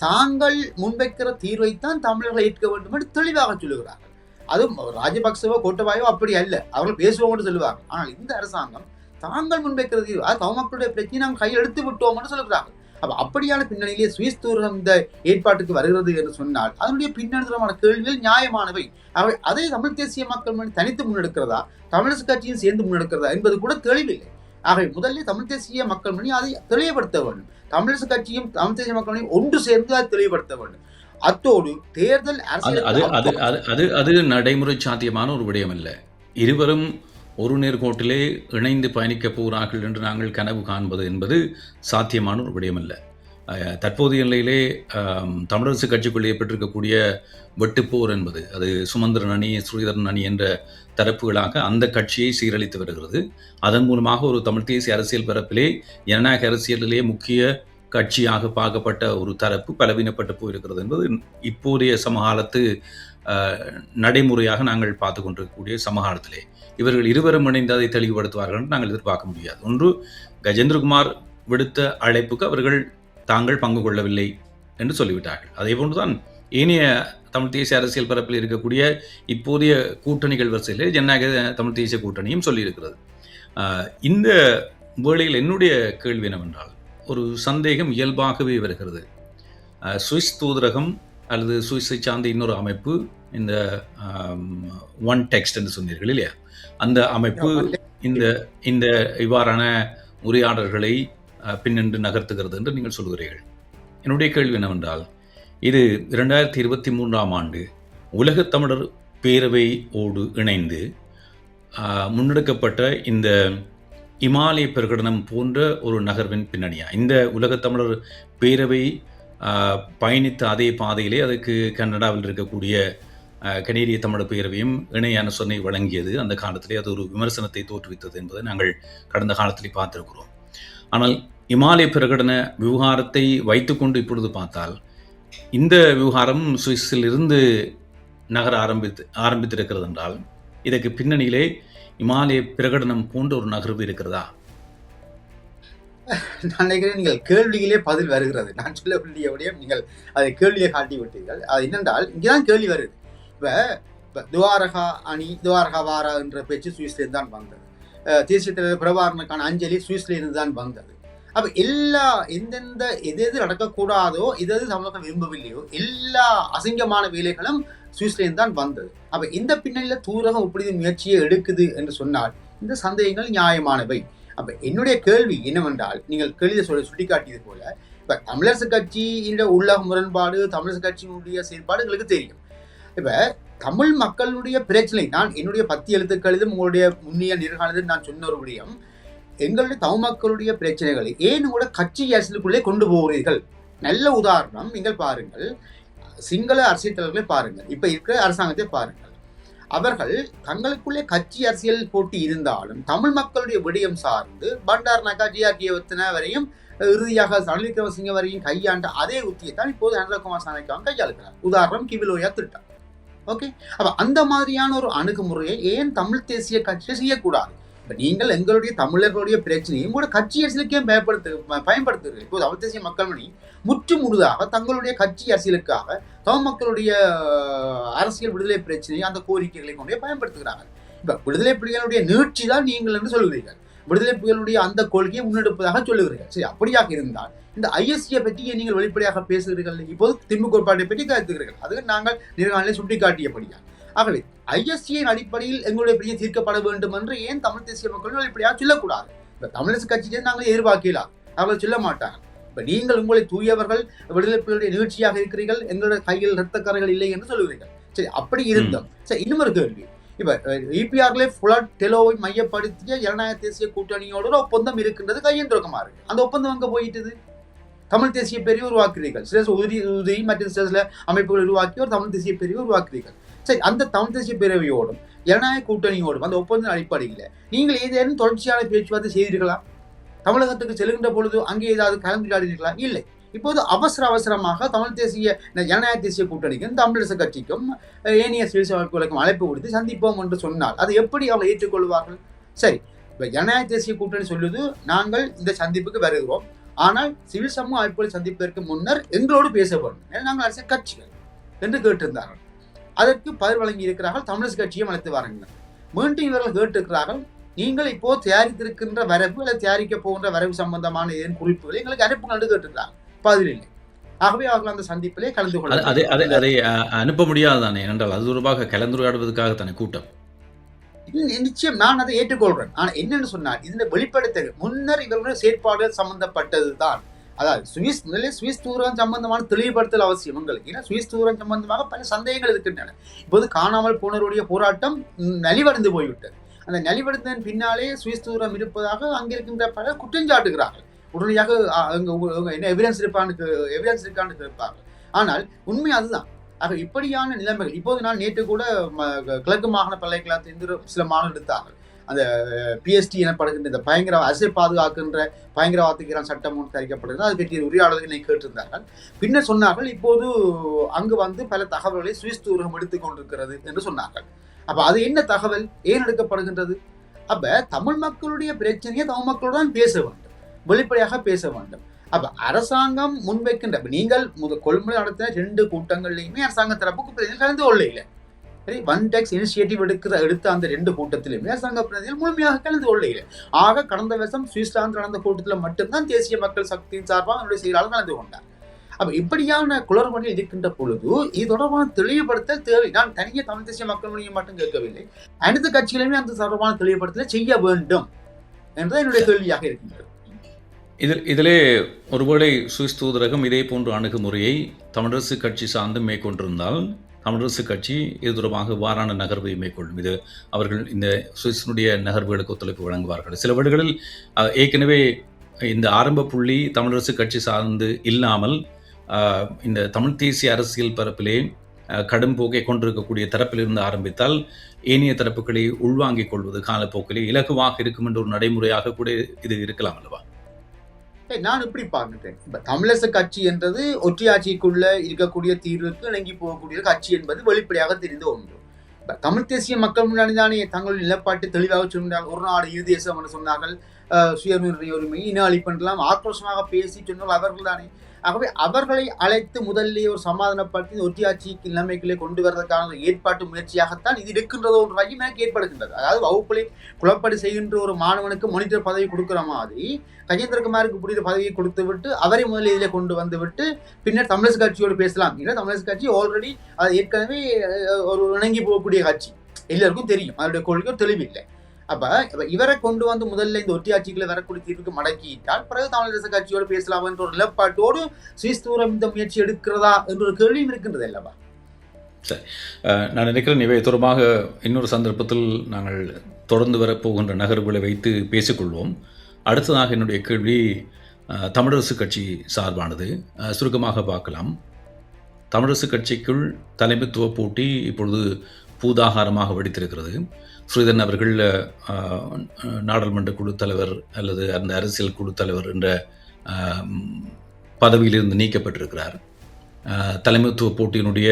தாங்கள் முன்வைக்கிற தீர்வைத்தான் தமிழர்கள் ஏற்க வேண்டும் என்று தெளிவாக சொல்லுகிறார்கள். அதுவும் ராஜபக்சவோ கோட்டபாயோ அப்படி அல்ல, அவர்கள் பேசுவோம் சொல்லுவாங்க. ஆனால் இந்த அரசாங்கம் தாங்கள் முன்வைக்கிற தீர்வு, அது தமிழ் மக்களுடைய பிரச்சனை நாம் கையில் எடுத்து விட்டோம் என்று சொல்லுகிறாங்க. அப்ப அப்படியான பின்னணியிலே சுவிஸ் தூதரகம் இந்த ஏற்பாட்டுக்கு வருகிறது என்று சொன்னால் அதனுடைய பின்னணிதரமான கேள்விகள் நியாயமானவை. அவை அதை தமிழ் தேசிய மக்கள் தனித்து முன்னெடுக்கிறதா, தமிழரசு கட்சியும் சேர்ந்து முன்னெடுக்கிறதா என்பது கூட தெளிவில்லை. ஆகவே முதலில் தமிழ் தேசிய மக்கள் மணி அதை தெளிவுபடுத்த வேண்டும். தமிழரசு கட்சியும் தமிழ் தேசிய மக்கள் மணி ஒன்று சேர்ந்து அதை தெளிவுபடுத்த வேண்டும். அத்தோடு தேர்தல் அது நடைமுறை சாத்தியமான ஒரு விடயம் அல்ல. இருவரும் ஒரு நேர்கோட்டிலே இணைந்து பயணிக்கப் போகிறார்கள் என்று நாங்கள் கனவு காண்பது என்பது சாத்தியமான ஒரு விடயம் அல்ல. தற்போதைய நிலையிலே தமிழரசு கட்சிக்குள் ஏற்பட்டிருக்கக்கூடிய வெட்டுப்போர் என்பது அது சுமந்திரன் அணி, ஸ்ரீதரன் அணி என்ற தரப்புகளாக அந்த கட்சியை சீரழித்து வருகிறது. அதன் மூலமாக ஒரு தமிழ் தேசிய அரசியல் பரப்பிலே, ஜனநாயக அரசியலிலே முக்கிய கட்சியாக பார்க்கப்பட்ட ஒரு தரப்பு பலவீனப்பட்டு போயிருக்கிறது என்பது இப்போதைய சமகாலத்து நடைமுறையாக நாங்கள் பார்த்து கொண்டிருக்கக்கூடிய சமகாலத்திலே இவர்கள் இருவரும் இணைந்து அதை தெளிவுபடுத்துவார்கள் என்று நாங்கள் எதிர்பார்க்க முடியாது. ஒன்று, கஜேந்திரகுமார் விடுத்த அழைப்புக்கு அவர்கள் தாங்கள் பங்கு கொள்ளவில்லை என்று சொல்லிவிட்டார்கள். அதே போன்றுதான் ஏனைய தமிழ் தேசிய அரசியல் பரப்பில் இருக்கக்கூடிய இப்போதைய கூட்டணிகள் வரிசையிலே ஜனநாயக தமிழ் தேசிய கூட்டணியும் சொல்லியிருக்கிறது. இந்த வேளையில் என்னுடைய கேள்வி என்னவென்றால், ஒரு சந்தேகம் இயல்பாகவே வருகிறது. சுவிஸ் தூதரகம் அல்லது சுவிஸை சார்ந்த இன்னொரு அமைப்பு, இந்த ஒன் டெக்ஸ்ட் என்று சொன்னீர்கள் இல்லையா, அந்த அமைப்பு இந்த இவ்வாறான உரையாடல்களை பின்னென்று நகர்த்துகிறது என்று நீங்கள் சொல்கிறீர்கள். என்னுடைய கேள்வி என்னவென்றால், இது 2023ஆம் ஆண்டு உலகத் தமிழர் பேரவையோடு இணைந்து முன்னெடுக்கப்பட்ட இந்த இமாலய பிரகடனம் போன்ற ஒரு நகர்வின் பின்னணியா? இந்த உலகத் தமிழர் பேரவை பயணித்த அதே பாதையிலே அதுக்கு கனடாவில் இருக்கக்கூடிய கனேடிய தமிழர் பேரவையும் இணைய அனுசரணை வழங்கியது. அந்த காலத்திலே அது ஒரு விமர்சனத்தை தோற்றுவித்தது என்பதை நாங்கள் கடந்த காலத்திலே பார்த்திருக்கிறோம். ஆனால் இமாலய பிரகடன விவகாரத்தை வைத்துக்கொண்டு இப்பொழுது பார்த்தால், இந்த விவகாரம் சுவிஸில் இருந்து நகர ஆரம்பித்திருக்கிறது என்றால், இதற்கு பின்னணியிலே இமாலய பிரகடனம் போன்ற ஒரு நகர்வு இருக்கிறதா? நான் நினைக்கிறேன் நீங்கள் கேள்வியிலே பதில் வருகிறது. நான் சொல்ல வேண்டிய நீங்கள் அதை கேள்வியை காட்டி விட்டீர்கள். அது என்னென்றால், இங்கேதான் கேள்வி வருது. இப்போ துவாரகா அணி, துவாரகா வாரா என்ற பேச்சு சுவிஸ்லேருந்து தான் வந்தது. தேசிய தலைவர் பிரபாகரனுக்கான அஞ்சலி சுவிஸ்லேருந்து தான் வந்தது. அப்போ எந்தெந்த எது நடக்கக்கூடாதோ, எது தமிழகம் விரும்பவில்லையோ, எல்லா அசிங்கமான வேலைகளும் சுவிஸ்லேருந்து தான் வந்தது. அப்போ இந்த பின்னணியில் தூரகம் இப்படி முயற்சியை எடுக்குது என்று சொன்னால் இந்த சந்தேகங்கள் நியாயமானவை. அப்ப என்னுடைய கேள்வி என்னவென்றால், நீங்கள் கேள்வியை சுட்டிக்காட்டியது போல, இப்ப தமிழரசு கட்சியின் உள்ள முரண்பாடு, தமிழரசு கட்சியினுடைய செயல்பாடு எங்களுக்கு தெரியும். இப்ப தமிழ் மக்களுடைய பிரச்சனை, நான் என்னுடைய 10 எழுத்துக்களிலும் உங்களுடைய முன்னிய நிர்காணத்தில் நான் சொன்ன ஒரு விடயம், எங்களுடைய தமிழ் மக்களுடைய பிரச்சனைகளை ஏன் கூட கட்சி அரசியலுக்குள்ளே கொண்டு போகிறீர்கள்? நல்ல உதாரணம் நீங்கள் பாருங்கள், சிங்கள அரசியல் தலைவர்களை பாருங்கள், இப்ப இருக்கிற அரசாங்கத்தை பாருங்கள். அவர்கள் தங்களுக்குள்ளே கட்சி அரசியல் போட்டி இருந்தாலும் தமிழ் மக்களுடைய விடயம் சார்ந்து பண்டார் நகா ஜிஆர்டிஏ வரையும் இறுதியாக ரணில் விக்ரமசிங்க வரையும் கையாண்ட அதே உத்தியைத்தான் இப்போது அனுரகுமார் சாணக்கியாவும் கையாளுகிறார். உதாரணம் கிவிலோயா திட்டம். ஓகே, அப்ப அந்த மாதிரியான ஒரு அணுகுமுறையை ஏன் தமிழ் தேசிய கட்சியை செய்யக்கூடாது? இப்ப நீங்கள் எங்களுடைய தமிழர்களுடைய பிரச்சனையும் கூட கட்சி அரசியலுக்கே பயன்படுத்துகிறீர்கள். இப்போது தமிழ் தேசிய மக்கள் மணி முற்று முழுதாக தங்களுடைய கட்சி அரசியலுக்காக தமிழ் மக்களுடைய அரசியல் விடுதலை பிரச்சனையை அந்த கோரிக்கைகளை கொண்டே பயன்படுத்துகிறார்கள். இப்ப விடுதலை புலிகளுடைய நீட்சி தான் நீங்கள் என்று சொல்லுகிறீர்கள், விடுதலை புலிகளுடைய அந்த கொள்கையை முன்னெடுப்பதாக சொல்லுகிறீர்கள். சரி, அப்படியாக இருந்தால் இந்த ஐஎஸ்சியை பற்றி நீங்கள் வெளிப்படையாக பேசுகிறீர்கள், இப்போது திம்பு கோட்பாட்டை பற்றி கருத்துகிறீர்கள். அதுக்கு நாங்கள் நிர்காணலை சுட்டிக்காட்டியபடியா. ஆகவே ஐஎஸ்சியின் அடிப்படையில் எங்களுடைய பிரச்சனை தீர்க்கப்பட வேண்டும் என்று ஏன் தமிழ் தேசிய மக்கள் வெளிப்படையாக சொல்லக்கூடாது? இப்ப தமிழரசு கட்சியை நாங்கள் எதிர்பார்க்கலாம், அவர்கள் சொல்ல மாட்டாங்க. இப்ப நீங்கள் உங்களை தூயவர்கள், விடுதலை புலிகளுடைய நிகழ்ச்சியாக இருக்கிறீர்கள், எங்களுடைய கையில் இரத்தக்கரைகள் இல்லை என்று சொல்லுவீர்கள். சரி, அப்படி இருந்தோம். சரி, இன்னும் ஒரு கேள்வி. இப்ப இபிஆர்ல புலட் டெலோவை மையப்படுத்திய ஜனநாயக தேசிய கூட்டணியோட ஒரு ஒப்பந்தம் இருக்கின்றது, கையெழுத்திருக்குமா இருக்கு. அந்த ஒப்பந்தம் அங்க போயிட்டது. தமிழ் தேசிய பிரிவு உருவாக்குறீர்கள், சில உதவி மற்றும் சில அமைப்புகள் உருவாக்கி ஒரு தமிழ் தேசிய பிரிவு உருவாக்குறீர்கள். சரி, அந்த தமிழ் தேசிய பிரிவையோடும் ஜனநாயக கூட்டணியோடும் அந்த ஒப்பந்த அடிப்படையில் நீங்கள் ஏதேனும் தொடர்ச்சியான பேச்சுவார்த்தை செய்தீர்களா? தமிழகத்துக்கு செல்கின்ற பொழுது அங்கே ஏதாவது கலந்துரையாடினீர்களா? இல்லை. இப்போது அவசரமாக தமிழ் தேசிய ஜனநாயக தேசிய கூட்டணிக்கும் தமிழரசு கட்சிக்கும் ஏனைய சிவில் அமைப்புகளுக்கும் அழைப்பு கொடுத்து சந்திப்போம் என்று சொன்னால் அது எப்படி அவர்கள் ஏற்றுக்கொள்வார்கள்? சரி, இப்ப ஜனநாயக தேசிய கூட்டணி சொல்லுது, நாங்கள் இந்த சந்திப்புக்கு வருகிறோம், ஆனால் சிவில் சமூக அமைப்புகளை சந்திப்பதற்கு முன்னர் எங்களோடு பேச வேண்டும், ஏன்னா நாங்கள் அரசியல் கட்சிகள் என்று கேட்டிருந்தார்கள். அதற்கு பதில் வழங்கி இருக்கிறார்கள், தமிழரசு கட்சியை அழைத்து வாருங்கள். மீண்டும் இவர்கள் கேட்டிருக்கிறார்கள், நீங்கள் இப்போ தயாரித்திருக்கின்ற வரவு அல்லது தயாரிக்க போகின்ற வரவு சம்பந்தமான ஏன் குறிப்புகளை எங்களுக்கு அனுப்புங்கள் என்று கேட்டிருக்கிறார்கள். பதில் இல்லை. ஆகவே அவர்கள் அந்த சந்திப்பிலே கலந்து கொள்ள அதை அனுப்ப முடியாதுதானே, என்றால் அது தொடர்பாக கலந்துரையாடுவதற்காக தானே கூட்டம். நிச்சயம் நான் அதை ஏற்றுக்கொள்றேன். ஆனா என்னன்னு சொன்னால் இந்த வெளிப்படுத்த முன்னர் இவர்களுடைய செயற்பாடுகள் சம்பந்தப்பட்டது தான். அதாவது சுவிஸ் தூரம் சம்பந்தமான தெளிவுபடுத்தல் அவசியம் உங்களுக்கு. ஏன்னா சுவிஸ் தூரம் சம்பந்தமாக பல சந்தேகங்கள் இருக்கின்றன. இப்போது காணாமல் போனவருடைய போராட்டம் நலிவடைந்து போய்விட்டது. அந்த நலிவடைந்ததன் பின்னாலே சுவிஸ் தூரம் இருப்பதாக அங்கிருக்கின்ற பலர் குற்றஞ்சாட்டுகிறார்கள். உடனடியாக என்ன எவிடன்ஸ் இருக்கான்னு கேட்பார்கள். ஆனால் உண்மை அதுதான். ஆக இப்படியான நிலைமைகள் இப்போது நான் நேற்று கூட கிழக்கு மாகாண பல்கலைக்கழகத்திலிருந்து சில மாணவர்கள் எடுத்தார்கள். அந்த பிஎஸ்டி எனப்படுகின்ற இந்த பயங்கர அரசியல் பாதுகாக்கின்ற பயங்கரவாதத்துக்கு சட்டம் ஒன்று தயாரிக்கப்படுகிறது, அது பற்றிய உரையாடல்களை கேட்டிருந்தார்கள். பின்னர் சொன்னார்கள், இப்போது அங்கு வந்து பல தகவல்களை சுவிஸ் தூரம் எடுத்துக் கொண்டிருக்கிறது என்று சொன்னார்கள். அப்ப அது என்ன தகவல், ஏன் எடுக்கப்படுகின்றது? அப்ப தமிழ் மக்களுடைய பிரச்சனையை தமிழ் மக்களுடன் பேச வேண்டும், வெளிப்படையாக பேச வேண்டும். அப்ப அரசாங்கம் முன்வைக்கின்ற நீங்கள் கொள்முதல் நடத்தின 2 கூட்டங்கள்லையுமே அரசாங்க தரப்புக்கு பிரதிநிதிகள் கலந்து கொள்ள இல்லை. சரி, ஒன் டேக்ஸ் இனிஷியேட்டிவ் எடுத்த அந்த 2 கூட்டத்திலுமே அரசாங்க பிரதிநிதிகள் முழுமையாக கலந்து கொள்ள இல்லை. ஆக கடந்த வருஷம் சுவிட்சர்லாந்து நடந்த கூட்டத்தில் மட்டும்தான் தேசிய மக்கள் சக்தியின் சார்பாக அவருடைய செயலாளர் கலந்து கொண்டார். அப்ப இப்படியான குளறுபடிகள் இருக்கின்ற பொழுது இது தொடர்பான தெளிவுபடுத்தல் தேவை. நான் தனியாக தமிழ் தேசிய மக்கள் மொழியை மட்டும் கேட்கவில்லை, அனைத்து கட்சிகளுமே அந்த தொடர்பான தெளிவுபடுத்தலை செய்ய வேண்டும் என்பது என்னுடைய கேள்வியாக இருக்கின்றது. இதிலே ஒருவேளை சுவிஸ் தூதரகம் இதே போன்ற அணுகுமுறையை தமிழரசு கட்சி சார்ந்து மேற்கொண்டிருந்தால் தமிழரசு கட்சி இது தொடர்பாக வாரான நகர்வை மேற்கொள்ளும். இது அவர்கள் இந்த சுவிஸினுடைய நகர்வுகளுக்கு ஒத்துழைப்பு வழங்குவார்கள். சில வீடுகளில் ஏற்கனவே இந்த ஆரம்ப புள்ளி தமிழரசு கட்சி சார்ந்து இல்லாமல் இந்த தமிழ் தேசிய அரசியல் பரப்பிலே கடும் போக்கை கொண்டிருக்கக்கூடிய தரப்பிலிருந்து ஆரம்பித்தால் ஏனைய தரப்புகளை உள்வாங்கிக் கொள்வது காலப்போக்கிலே இலகுவாக இருக்கும் என்ற ஒரு நடைமுறையாக கூட இது இருக்கலாம் அல்லவா? நான் இப்படி பார்க்கிறேன். இப்ப தமிழரசு கட்சி என்றது ஒற்றையாட்சிக்குள்ள இருக்கக்கூடிய தீர்வுக்கு இணங்கி போகக்கூடிய கட்சி என்பது வெளிப்படையாக தெரிந்த ஒன்று. இப்ப தமிழ் தேசிய மக்கள் முன்னாடி தானே தங்களுடைய நிலப்பாட்டு தெளிவாக சொன்னார்கள். ஒரு நாடு இரு தேசம் என்று சொன்னார்கள், சுயநிர்ணய உரிமை, இன அழிப்பென்றெல்லாம் ஆக்ரோஷமாக பேசி சொன்னால் அவர்கள் தானே. ஆகவே அவர்களை அழைத்து முதல்ல ஒரு சமாதானப்படுத்தி ஒற்றையாட்சிக்கு நிலைமைகளை கொண்டு வருவதற்கான ஏற்பாட்டு முயற்சியாகத்தான் இது இருக்கின்றதோ ஒரு வகை எனக்கு ஏற்படுகின்றது. அதாவது வகுப்புகளை குழப்படி செய்கின்ற ஒரு மாணவனுக்கு மானிட்டர் பதவி கொடுக்குற மாதிரி கஜேந்திரகுமாருக்கு புரியுற பதவியை கொடுத்து விட்டு அவரை முதலில் இதில் கொண்டு வந்து விட்டு பின்னர் தமிழரசு கட்சியோடு பேசலாம். ஏன்னா தமிழரசு கட்சி ஆல்ரெடி அது ஏற்கனவே ஒரு இணங்கி போகக்கூடிய கட்சி, எல்லாருக்கும் தெரியும், அதனுடைய கொள்கை தெளிவில்லை. அப்ப இவரை கொண்டு வந்து முதல்ல இந்த ஒட்டியாட்சிகளை வரக்கூடிய தீர்வுக்கு மடக்கிட்டால் பிறகு தமிழ் தேச கட்சியோடு பேசலாம் என்ற ஒரு நிலப்பாட்டோடு சுவிஸ் தூரம் இந்த முயற்சி எடுக்கிறதா என்ற ஒரு கேள்வியும் இருக்கின்றது அல்லவா? சரி, நான் நினைக்கிறேன் இவை தொடர்பாக இன்னொரு சந்தர்ப்பத்தில் நாங்கள் தொடர்ந்து வரப்போகின்ற நகர்வுகளை வைத்து பேசிக்கொள்வோம். அடுத்ததாக என்னுடைய கேள்வி தமிழரசு கட்சி சார்பானது. சுருக்கமாக பார்க்கலாம். தமிழரசு கட்சிக்குள் தலைமைத்துவ போட்டி இப்பொழுது பூதாகாரமாக வெடித்திருக்கிறது. ஸ்ரீதரன் அவர்கள் நாடாளுமன்ற குழு தலைவர் அல்லது அந்த அரசியல் குழு தலைவர் என்ற பதவியிலிருந்து நீக்கப்பட்டிருக்கிறார். தலைமைத்துவ போட்டியினுடைய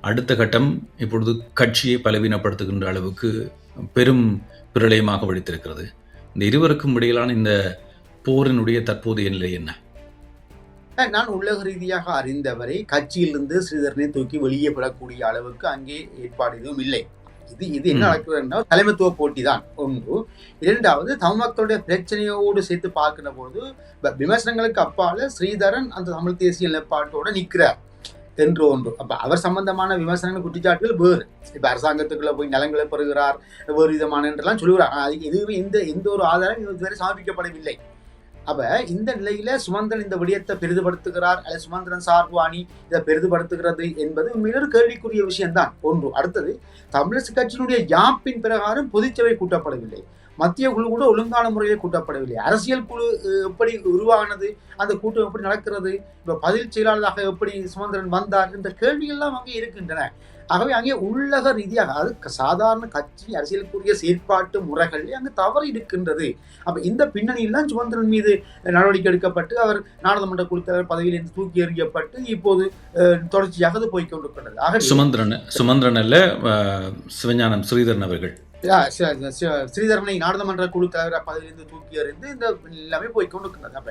அடுத்த கட்டம் இப்பொழுது கட்சியை பலவீனப்படுத்துகின்ற அளவுக்கு பெரும் பிரளயமாக வெடித்திருக்கிறது. இந்த இருவருக்கும் இடையிலான இந்த போரினுடைய தற்போதைய நிலை என்ன? நான் உலக ரீதியாக அறிந்தவரை கட்சியிலிருந்து ஸ்ரீதரனை தூக்கி வெளியே விடக்கூடிய அளவுக்கு அங்கே ஏற்பாடு எதுவும் இல்லை. இது என்ன நடக்குதுன்னா தலைமைத்துவ போட்டி தான் ஒன்று. இரண்டாவது, தமிழ் மக்களுடைய பிரச்சனையோடு சேர்த்து பார்க்கிற பொழுது விமர்சனங்களுக்கு அப்பால ஸ்ரீதரன் அந்த தமிழ் தேசிய நிலைப்பாட்டோட நிற்கிறார் என்று ஒன்று. அப்ப அவர் சம்பந்தமான விமர்சனங்கள் குற்றச்சாட்டுகள் வேறு. இப்ப அரசாங்கத்துக்குள்ள போய் நிலங்களை பெறுகிறார், வேறு விதமான என்றெல்லாம் சொல்லுகிறார். அதுக்கு எதுவுமே எந்த ஒரு ஆதாரம் இதுவரை சமர்ப்பிக்கப்படவில்லை. அப்ப இந்த நிலையில சுமந்திரன் இந்த விடயத்தை பெரிதுபடுத்துகிறார் அல்லது சுமந்திரன் சார்பு அணி இதை பெரிதுபடுத்துகிறது என்பது உண்மையில ஒரு கேள்விக்குரிய விஷயம்தான் ஒன்று. அடுத்தது, தமிழரசு கட்சியினுடைய யாப்பின் பிரகாரம் பொதுச்சபை கூட்டப்படவில்லை, மத்திய குழு கூட ஒழுங்கான முறையில் கூட்டப்படவில்லை, அரசியல் குழு எப்படி உருவானது, அந்த கூட்டம் எப்படி நடக்கிறது, இப்ப பதில் செயலாளராக எப்படி சுமந்திரன் வந்தார் என்ற கேள்விகள்லாம் அங்கே இருக்கின்றன. ஆகவே அங்கே உள்ளக ரீதியாக அது சாதாரண கட்சி அரசியலுக்குரிய செயற்பாட்டு முறைகள் அங்கு தவறு இருக்கின்றது. அப்ப இந்த பின்னணியில் தான் சுமந்திரன் மீது நடவடிக்கை எடுக்கப்பட்டு அவர் நாடாளுமன்ற குழு தலைவர் பதவியிலிருந்து தூக்கி எறியப்பட்டு இப்போது தொடர்ச்சியாக அது போய்கொண்டிருக்கிறது. ஆக சுமந்திரன் அல்ல, சிவஞானம் ஸ்ரீதரன் அவர்கள் ஸ்ரீதரனை நாடாளுமன்ற குழு தலைவர் பதவியிலிருந்து தூக்கி எறிந்து இந்த எல்லாமே போய்கொண்டிருக்கிறது. அப்ப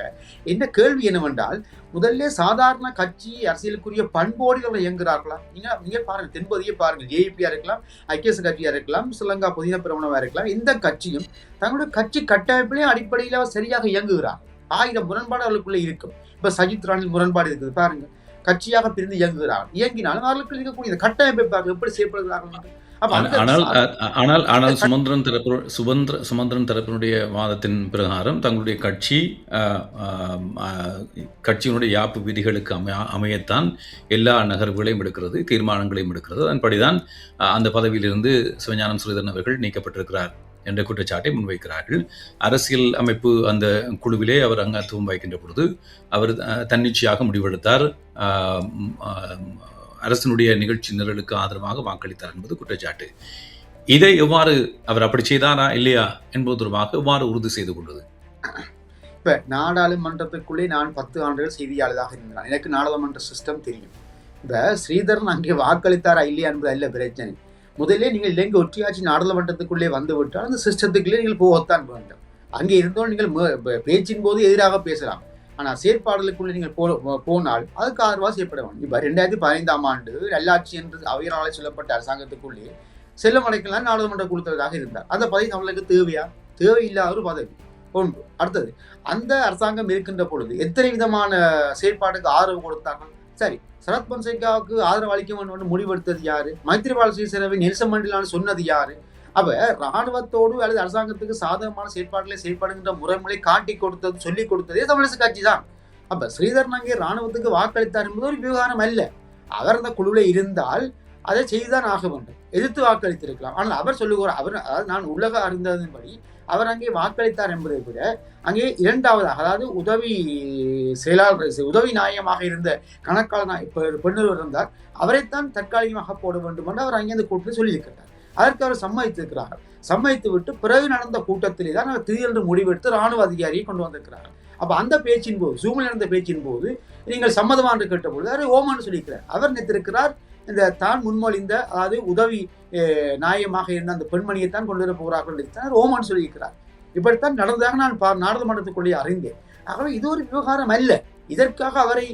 என்ன கேள்வி என்னவென்றால், முதல்ல சாதாரண கட்சி அரசியலுக்குரிய பண்போடு இவர்கள் இயங்குகிறார்களா? நீங்க பாருங்க, தென்பகுதியை பாருங்க, ஜேபியா இருக்கலாம், ஐக்கிய கட்சியா இருக்கலாம், ஸ்ரீலங்கா பொதுஜன பெரமுனவா இருக்கலாம், எந்த கட்சியும் தங்களுடைய கட்சி கட்டமைப்பிலே அடிப்படையில் அவர் சரியாக இயங்குகிறார். 1000 முரண்பாடு அவர்களுக்குள்ள இருக்கும். இப்ப சஜித் ராணில் முரண்பாடு இருக்குது பாருங்க. கட்சியாக பிரிந்து இயங்கினாலும் அவர்களுக்கு இருக்கக்கூடிய கட்டமைப்பு எப்படி செயல்படுகிறார்கள். ஆனால் சுமந்திரன் தரப்பினுடைய வாதத்தின் பிரகாரம் தங்களுடைய கட்சியினுடைய யாப்பு விதிகளுக்கு அமையத்தான் எல்லா நகர்வுகளையும் எடுக்கிறது, தீர்மானங்களையும் எடுக்கிறது. அதன்படிதான் அந்த பதவியிலிருந்து சிவஞானம் ஸ்ரீதரன் அவர்கள் நீக்கப்பட்டிருக்கிறார் என்ற குற்றச்சாட்டை முன்வைக்கிறார்கள். அரசியல் அமைப்பு அந்த குழுவிலே அவர் அங்கத்துவம் வகிக்கின்ற பொழுது அவர் தன்னிச்சையாக முடிவெடுத்தார், அரசினுடைய நிகழ்ச்சி நிரலுக்கு ஆதரவாக வாக்களித்தார் என்பது குற்றச்சாட்டு. இதை எவ்வாறு அவர் அப்படி செய்தாரா இல்லையா என்பது தொடர்பாக எவ்வாறு உறுதி செய்து கொண்டது? இப்ப நாடாளுமன்றத்துக்குள்ளே நான் 10 ஆண்டுகள் செய்தியாளராக இருந்தேன். எனக்கு நாடாளுமன்ற சிஸ்டம் தெரியும். இப்ப ஸ்ரீதரன் அங்கே வாக்களித்தாரா இல்லையா என்பது அல்ல பிரச்சனை. முதலே நீங்கள் இலங்கை ஒற்றியாட்சி நாடாளுமன்றத்துக்குள்ளே வந்து விட்டால் அந்த சிஸ்டத்துக்குள்ளே நீங்கள் போகத்தான் வேண்டும். அங்கே இருந்தோம் நீங்கள் பேச்சின் போது எதிராக பேசலாம். ஆனால் செயற்பாடுகளுக்குள்ளே நீங்கள் போனால் அதுக்கு ஆதரவாக செய்யப்பட வேண்டும். இப்போ 2015ஆம் ஆண்டு நல்லாட்சி என்று அவையராலே சொல்லப்பட்ட அரசாங்கத்துக்குள்ளே செல்லும் அடைக்கலாம் நாடாளுமன்ற குழுத்தவராக இருந்தார். அந்த பதவி தமிழருக்கு தேவையில்லாத ஒரு பதவி ஒன்று. அடுத்தது, அந்த அரசாங்கம் இருக்கின்ற பொழுது எத்தனை விதமான செயற்பாடுக்கு ஆதரவு கொடுத்தார்கள். சரி, சரத் பொன்சேகாவுக்கு ஆதரவு அளிக்க வேண்டும் என்று முடிவெடுத்தது யாரு? மைத்ரிபால சிறிசேனவை நெல்சன் மண்டேலான்னு சொன்னது யாரு? அப்ப ராணுவத்தோடு அல்லது அரசாங்கத்துக்கு சாதகமான செயற்பாடுகளை செயல்படுகின்ற முறைகளை காட்டி கொடுத்தது, சொல்லிக் கொடுத்ததே தமிழரசு கட்சி தான். அப்ப ஸ்ரீதரன் அங்கே ராணுவத்துக்கு வாக்களித்தார் என்பது ஒரு விவகாரம் அல்ல. அவர் அந்த குழுவில இருந்தால் அதை செய்துதான் ஆக வேண்டும். எதிர்த்து வாக்களித்திருக்கலாம். ஆனால் அவர் சொல்லுகிறார், அதாவது நான் உலக அறிந்ததன்படி அவர் அங்கே வாக்களித்தார் என்பதை விட அங்கே இரண்டாவதாக, அதாவது உதவி செயலாளர், உதவி நாயகமாக இருந்த கணக்காளர் பெண்ணொருவர் இருந்தார், அவரைத்தான் தற்காலிகமாக போட வேண்டும் என்று அவர் அங்கே அந்த கூட்டத்தில் சொல்லியிருக்கிறார். அதற்கு அவர் சம்மதித்திருக்கிறார்கள். சம்மதித்து விட்டு பிறகு நடந்த கூட்டத்திலே தான் அவர் திடீரென்று முடிவெடுத்து ராணுவ அதிகாரியை கொண்டு வந்திருக்கிறார்கள். அப்ப அந்த பேச்சின் போது, ஜூமில் நடந்த பேச்சின் போது நீங்கள் சம்மதமா என்று கேட்டபொழுது அவர் ஓமான்னு சொல்லியிருக்கிறார். அவர் நினைத்திருக்கிறார் இந்த தான் முன்மொழிந்த, அதாவது உதவி நாயகமாக இருந்த அந்த பெண்மணியைத்தான் கொண்டு வர போகிறார்கள் ஓமான்னு சொல்லியிருக்கிறார். இப்படித்தான் நடந்ததாக நான் நாடாளுமன்றத்துக்குள்ளே அறிந்தேன். ஆகவே இது ஒரு விவகாரம் அல்ல. இதற்காக அவரை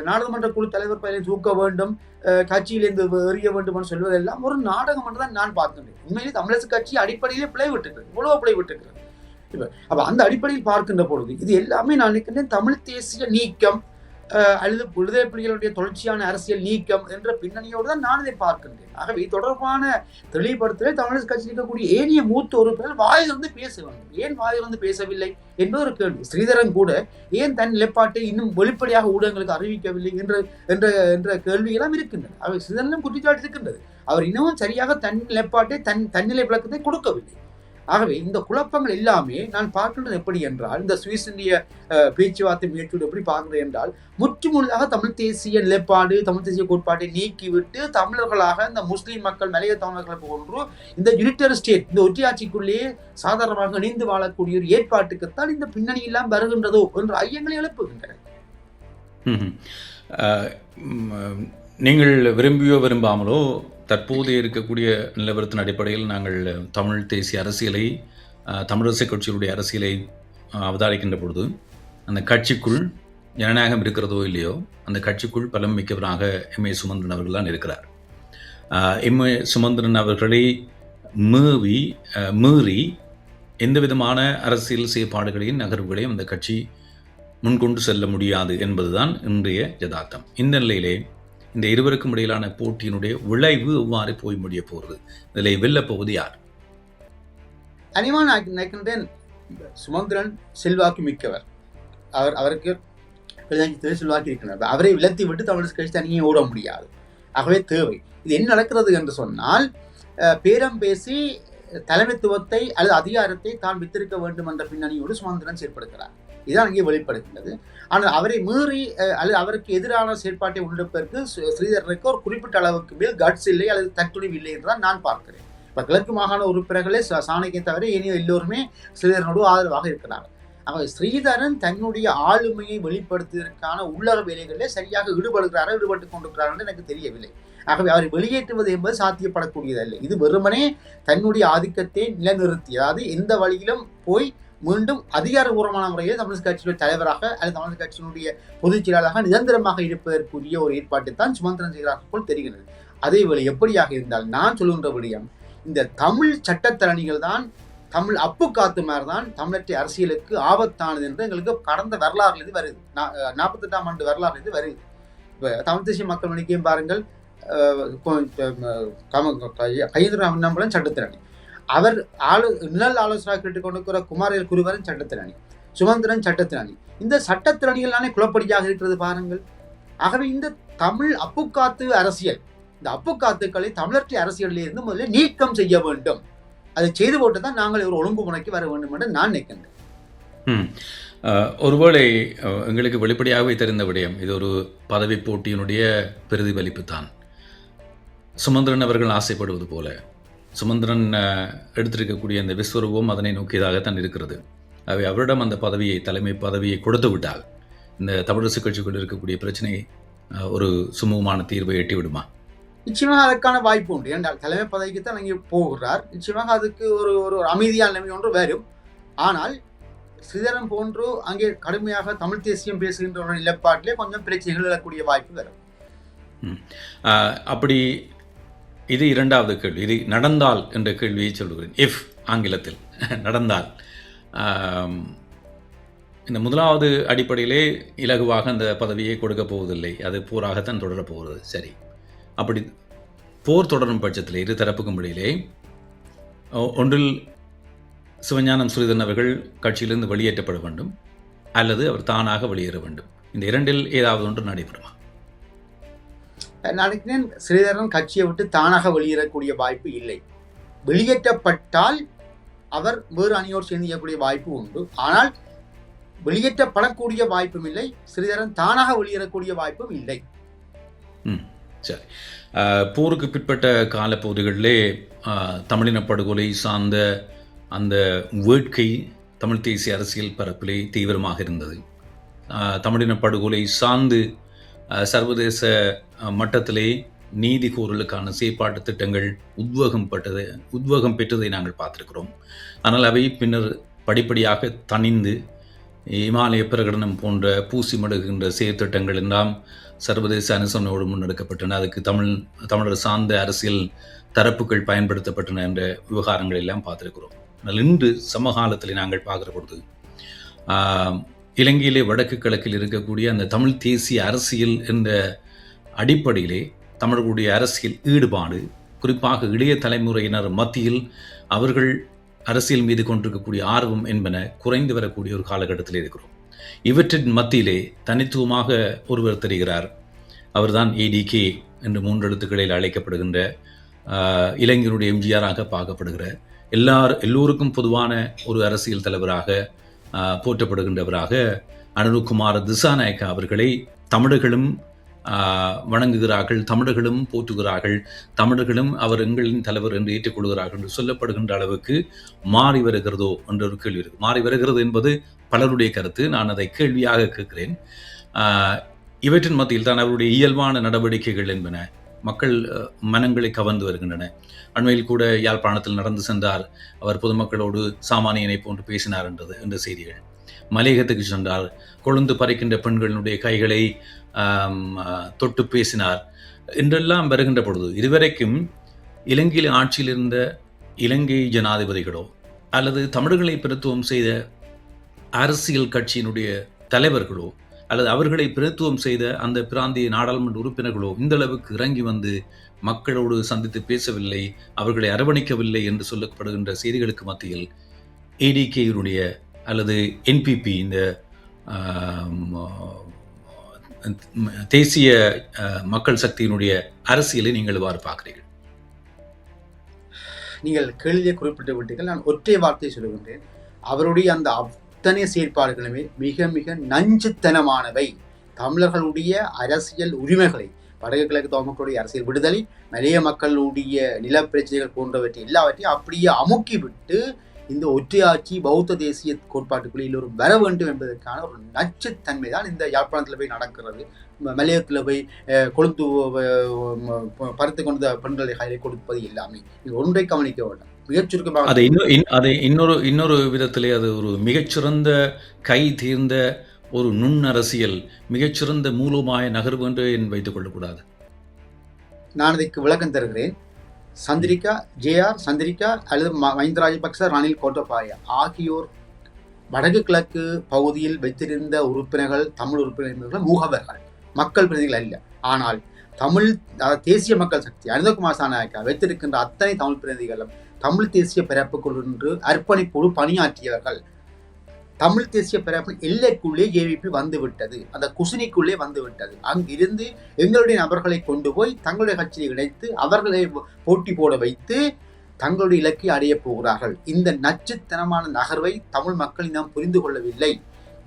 நாடாளுமன்ற குழு தலைவர் பதவியை தூக்க வேண்டும், கட்சியிலிருந்து எறிய வேண்டும் என்று சொல்வதெல்லாம் ஒரு நாடகம் என்று தான் நான் பார்க்கின்றேன். உண்மையிலே தமிழரசு கட்சி அடிப்படையிலே பிழை விட்டுக்கிறது, இவ்வளவு பிழை விட்டுக்கிறது. அப்ப அந்த அடிப்படையில் பார்க்கின்ற பொழுது இது எல்லாமே நான் நினைக்கின்றேன் தமிழ் தேசிய நீக்கம், அல்லது விடுதலை புலிகளுடைய தொடர்ச்சியான அரசியல் நீக்கம் என்ற பின்னணியோடு தான் நான் இதை பார்க்கின்றேன். ஆகவே தொடர்பான தெளிவுபடுத்தலை தமிழர் கட்சி இருக்கக்கூடிய ஏனைய மூத்த உறுப்பினர்கள் வாயிலிருந்து பேச வேண்டும். ஏன் வாயிலிருந்து பேசவில்லை என்பது ஒரு கேள்வி. ஸ்ரீதரன் கூட ஏன் தன் நிலைப்பாட்டை இன்னும் வெளிப்படையாக ஊடகங்களுக்கு அறிவிக்கவில்லை என்ற கேள்வியெல்லாம் இருக்கின்றன. அவை ஸ்ரீதரனும் குற்றச்சாட்டு இருக்கின்றது. அவர் இன்னமும் சரியாக தன் நிலைப்பாட்டை தன்னிலை விளக்கத்தை கொடுக்கவில்லை. ஆகவே இந்த குழப்பங்கள் எல்லாமே நான் பார்க்கின்றது எப்படி என்றால், இந்த சுவிஸ் இந்திய பேச்சுவார்த்தை முயற்சியோடு எப்படி பார்க்கிறேன் என்றால், முற்றுமுழுதாக தமிழ் தேசிய நிலைப்பாடு, தமிழ் தேசிய கோட்பாட்டை நீக்கிவிட்டு தமிழர்களாக இந்த முஸ்லீம் மக்கள், மலைய தமிழர்களை போன்று இந்த யுனிட்டரி ஸ்டேட், இந்த ஒற்றியாட்சிக்குள்ளேயே சாதாரணமாக இணைந்து வாழக்கூடிய ஒரு ஏற்பாட்டுக்குத்தான் இந்த பின்னணி எல்லாம் வருகின்றதோ என்ற ஐயங்களை எழுப்புகின்றன. நீங்கள் விரும்பியோ விரும்பாமலோ தற்போது இருக்கக்கூடிய நிலவரத்தின் அடிப்படையில் நாங்கள் தமிழ் தேசிய அரசியலை, தமிழரசு கட்சிகளுடைய அரசியலை அவதானிக்கின்ற பொழுது அந்த கட்சிக்குள் ஜனநாயகம் இருக்கிறதோ இல்லையோ அந்த கட்சிக்குள் பலம் மிக்கவராக எம் ஏ சுமந்திரன் அவர்கள் தான் இருக்கிறார். எம் ஏ சுமந்திரன் அவர்களை மீறி எந்த விதமான அரசியல் செயற்பாடுகளையும் நகர்வுகளையும் அந்த கட்சி முன்கொண்டு செல்ல முடியாது என்பதுதான் இன்றைய யதார்த்தம். இந்த நிலையிலே இந்த இருவருக்கும் இடையிலான போட்டியினுடைய விளைவு எவ்வாறு போய் முடிய போகிறது, இதில் வெல்லப் போவது யார்? அனிமான் நினைக்கின்றேன் சுமந்திரன் செல்வாக்கு மிக்கவர். அவருக்கு செல்வாக்கு இருக்கிறார். அவரை விலத்தி விட்டு தமிழர் கட்சி தனியே ஓட முடியாது. ஆகவே தேவை. இது என்ன நடக்கிறது என்று சொன்னால், பேரம் பேசி தலைமைத்துவத்தை அல்லது அதிகாரத்தை தான் வித்திருக்க வேண்டும் என்ற பின்னணியோடு சுமந்திரன் செயற்படுகிறார். இதுதான் இங்கே வெளிப்படுகின்றது. ஆனால் அவரை மீறி அல்லது அவருக்கு எதிரான செயற்பாட்டை முன்னெடுப்பதற்கு ஸ்ரீதரனுக்கு ஒரு குறிப்பிட்ட அளவுக்கு மேல் கட்ஸ் இல்லை அல்லது தத்துணிவு இல்லை என்றுதான் நான் பார்க்கிறேன். இப்போ கிழக்கு மாகாண உறுப்பினர்களே சாணக்கியை தவிர இனி எல்லோருமே ஸ்ரீதரனோடு ஆதரவாக இருக்கிறார்கள். ஆகவே ஸ்ரீதரன் தன்னுடைய ஆளுமையை வெளிப்படுத்துவதற்கான உள்ளக வேலைகளிலே சரியாக ஈடுபட்டுக் கொண்டிருக்கிறார் என்று எனக்கு தெரியவில்லை. ஆகவே அவரை வெளியேற்றுவது என்பது சாத்தியப்படக்கூடியதல்ல. இது வெறுமனே தன்னுடைய ஆதிக்கத்தை நிலைநிறுத்தி, அதாவது எந்த வழியிலும் போய் மீண்டும் அதிகாரபூர்வமான முறையில் தமிழ் கட்சியுடைய தலைவராக அல்லது தமிழ் கட்சியினுடைய பொதுச் செயலாளராக நிரந்தரமாக இருப்பதற்குரிய ஒரு ஏற்பாட்டை தான் சுமந்திரன் செய்கிறார்கள் போல் தெரிகிறது. அதேவேளை எப்படியாக இருந்தால் நான் சொல்லுகின்ற விடயம், இந்த தமிழ் சட்டத்தரணிகள் தான் தமிழ் அப்பு காத்து மாதிரி தான் தமிழற்ற அரசியலுக்கு ஆபத்தானது என்று எங்களுக்கு கடந்த வரலாறுலேருந்து வருது. 48ஆம் ஆண்டு வரலாறுலேருந்து வருது. இப்போ தமிழ் தேசிய மக்கள் மணிக்கையும் பாருங்கள், கையெழுத்து சட்டத்திரணி, அவர் நிழல் ஆலோசனை கேட்டுக்கொண்டிருக்கிற குமாரவேல் குருவரன் சட்டத்திரணி, சுமந்திரன் சட்டத்திரணி. இந்த சட்டத்திரணிகள் தானே குழப்படியாக இருக்கிறது பாருங்கள். ஆகவே இந்த தமிழ் அப்புக்காத்து அரசியல், இந்த அப்புக்காத்துக்களை தமிழற்ற அரசியலில் இருந்து முதலில் நீக்கம் செய்ய வேண்டும். அதை செய்து போட்டு தான் நாங்கள் ஒரு ஒழுங்குமுறைக்கு வர வேண்டும் என்று நான் நினைக்கின்றேன். ஒருவேளை எங்களுக்கு வெளிப்படையாகவே தெரிந்த விடயம், இது ஒரு பதவி போட்டியினுடைய பிரதிபலிப்பு தான். சுமந்திரன் அவர்கள் ஆசைப்படுவது போல சுமந்திரன் எடுத்திருக்கக்கூடிய அந்த விஸ்வரூபம் அதனை நோக்கியதாகத்தான் இருக்கிறது. அவை அவரிடம் அந்த தலைமை பதவியை கொடுத்து விட்டால் இந்த தமிழரசு கட்சிக்குள் இருக்கக்கூடிய பிரச்சனை ஒரு சுமூகமான தீர்வை எட்டிவிடுமா? நிச்சயமாக அதற்கான வாய்ப்பு உண்டு. என்றால் தலைமை பதவிக்கு தான் அங்கே போகிறார். நிச்சயமாக அதுக்கு ஒரு அமைதியான நிலைமை ஒன்று வரும். ஆனால் ஸ்ரீதரன் போன்று அங்கே கடுமையாக தமிழ் தேசியம் பேசுகின்ற ஒரு நிலைப்பாட்டிலே கொஞ்சம் பிரச்சனைகள் எழக்கூடிய வாய்ப்பு வரும். அப்படி இது இரண்டாவது கேள்வி. இது நடந்தால் என்ற கேள்வியை சொல்லுகிறேன். இஃப் ஆங்கிலத்தில் நடந்தால், இந்த முதலாவது அடிப்படையிலே இலகுவாக அந்த பதவியை கொடுக்க போவதில்லை, அது போராகத்தான் தொடரப் போகிறது. சரி, அப்படி போர் தொடரும் பட்சத்தில் இரு தரப்புக்கும் இடையிலே ஒன்றில் சிவஞானம் ஸ்ரீதரன் அவர்கள் கட்சியிலிருந்து வெளியேற்றப்பட வேண்டும் அல்லது அவர் தானாக வெளியேற வேண்டும். இந்த இரண்டில் ஏதாவது ஒன்று நடைபெறுமா? நினைக்கிறேன் ஸ்ரீதரன் கட்சியை விட்டு தானாக வெளியேறக்கூடிய வாய்ப்பு இல்லை. வெளியேற்றப்பட்டால் அவர் வேறு அணியோடு சேர்ந்து செய்யக்கூடிய வாய்ப்பு உண்டு. ஆனால் வெளியேற்றப்படக்கூடிய வாய்ப்பும் இல்லை, ஸ்ரீதரன் தானாக வெளியேறக்கூடிய வாய்ப்பும் இல்லை. சரி, போருக்கு பிற்பட்ட காலப்பகுதிகளிலே தமிழின படுகொலை சார்ந்த அந்த வேட்கை தமிழ் தேசிய அரசியல் பரப்பிலே தீவிரமாக இருந்தது. தமிழின படுகொலை சார்ந்து சர்வதேச மட்டத்திலே நீதி கோரலுக்கான செயற்பாட்டு திட்டங்கள் உத்வேகம் பெற்றதை நாங்கள் பார்த்திருக்கிறோம். ஆனால் அவை பின்னர் படிப்படியாக தணிந்து இமாலய பிரகடனம் போன்ற பூசி மடுகின்ற செயற்திட்டங்கள் எல்லாம் சர்வதேச அனுசரணையோடு முன்னெடுக்கப்பட்டன. அதுக்கு தமிழர் சார்ந்த அரசியல் தரப்புகள் பயன்படுத்தப்பட்டன என்ற விவகாரங்கள் எல்லாம் பார்த்திருக்கிறோம். ஆனால் இன்று சமகாலத்தில் நாங்கள் பார்க்கிற பொழுது இலங்கையிலே வடக்கு கிழக்கில் இருக்கக்கூடிய அந்த தமிழ் தேசிய அரசியல் என்ற அடிப்படையிலே தமிழர்களுடைய அரசியல் ஈடுபாடு, குறிப்பாக இளைய தலைமுறையினர் மத்தியில் அவர்கள் அரசியல் மீது கொண்டிருக்கக்கூடிய ஆர்வம் என்பன குறைந்து வரக்கூடிய ஒரு காலகட்டத்தில் இருக்கிறோம். இவற்றின் மத்தியிலே தனித்துவமாக ஒருவர் தெரிகிறார். அவர்தான் ஏடிகே என்று 3 எழுத்துக்களில் அழைக்கப்படுகின்ற, இளைஞருடைய எம்ஜிஆராக பார்க்கப்படுகிற, எல்லோருக்கும் பொதுவான ஒரு அரசியல் தலைவராக போற்றப்படுகின்றவராக அனுருகுமார திசாநாயக்கா அவர்களை தமிழர்களும் வணங்குகிறார்கள், தமிழர்களும் போற்றுகிறார்கள், தமிழர்களும் அவர் எங்களின் தலைவர் என்று ஏற்றுக்கொள்கிறார்கள் என்று சொல்லப்படுகின்ற அளவுக்கு மாறி வருகிறதோ என்ற ஒரு கேள்வி இருக்கு. மாறி வருகிறது என்பது பலருடைய கருத்து. நான் அதை கேள்வியாக கேட்கிறேன். இவற்றின் மத்தியில் தான் அவருடைய இயல்பான நடவடிக்கைகள் என்பன மக்கள் மனங்களை கவர்ந்து வருகின்றன. அண்மையில் கூட யாழ்ப்பாணத்தில் நடந்து சென்றார். அவர் பொதுமக்களோடு சாமானியனை போன்று பேசினார் என்ற செய்திகள். மலையகத்துக்கு சென்றார். கொழுந்து பறிக்கின்ற பெண்களுடைய கைகளை தொட்டு பேசினார் என்றெல்லாம் வருகின்ற பொழுது, இதுவரைக்கும் இலங்கையில் ஆட்சியில் இருந்த இலங்கை ஜனாதிபதிகளோ அல்லது தமிழர்களை பிரத்துவம் செய்த அரசியல் கட்சியினுடைய தலைவர்களோ அல்லது அவர்களை பிரத்துவம் செய்த அந்த பிராந்திய நாடாளுமன்ற உறுப்பினர்களோ இந்த அளவுக்கு இறங்கி வந்து மக்களோடு சந்தித்து பேசவில்லை, அவர்களை அரவணைக்கவில்லை என்று சொல்லப்படுகின்ற செய்திகளுக்கு மத்தியில் ஏடிகேயுடைய அல்லது என்பிபி, இந்த தேசிய மக்கள் சக்தியினுடைய அரசியலை நீங்கள் எவ்வாறு பார்க்கிறீர்கள்? நீங்கள் கேள்வியை குறிப்பிட்டு விட்டீர்கள். நான் ஒற்றை வார்த்தை சொல்லுகின்றேன். அவருடைய அந்த அத்தனை செயற்பாடுகளுமே மிக மிக நஞ்சுத்தனமானவை. தமிழர்களுடைய அரசியல் உரிமைகளை, வடக்கு கிழக்கு தமிழ் மக்களுடைய அரசியல் விடுதலை, மலைய மக்களுடைய நிலப்பிரச்சனைகள் போன்றவற்றை எல்லாவற்றையும் அப்படியே அமுக்கி விட்டு இந்த ஒற்றையாட்சி பௌத்த தேசிய கோட்பாட்டுக்குள்ளே எல்லோரும் வர வேண்டும் என்பதற்கான ஒரு நச்சுத்தன்மை தான் இந்த யாழ்ப்பாணத்தில் போய் நடக்கிறது. மலையத்தில் போய் கொழுந்து பருத்து கொண்ட பெண்களை கையில் கொடுப்பது எல்லாமே இது ஒன்றை கவனிக்க வேண்டும். மிகச்சுருக்கமாக அதை இன்னொரு விதத்திலே அது ஒரு மிகச்சிறந்த கை தீர்ந்த ஒரு நுண் அரசியல், மிகச்சிறந்த மூலமாய நகர்வு என்று வைத்துக் கொள்ளக்கூடாது. நான் இதற்கு விளக்கம் தருகிறேன். சந்திரிகா, ஜேஆர் சந்திரிகா அல்லது மஹிந்த ராஜபக்ச, ரணில் கோட்டபாய ஆகியோர் வடக்கு கிழக்கு பகுதியில் வைத்திருந்த உறுப்பினர்கள், தமிழ் உறுப்பினர்கள் மூகவர்கள், மக்கள் பிரதிகள் அல்ல. ஆனால் தமிழ் தேசிய மக்கள் சக்தி அனுரகுமார திசாநாயக்கா வைத்திருக்கின்ற அத்தனை தமிழ் பிரதிகளும் தமிழ் தேசிய பிறப்புக்குள் என்று அர்ப்பணிப்போடு பணியாற்றியவர்கள். தமிழ் தேசிய பிறப்பின் எல்லைக்குள்ளே ஜேவிபி வந்துவிட்டது, அந்த குசினிக்குள்ளே வந்துவிட்டது. அங்கிருந்து எங்களுடைய நபர்களை கொண்டு போய் தங்களுடைய கட்சியை இணைத்து அவர்களை போட்டி போட வைத்து தங்களுடைய இலக்கை அடைய போகிறார்கள். இந்த நச்சுத்தனமான நகர்வை தமிழ் மக்கள் நாம் புரிந்து கொள்ளவில்லை.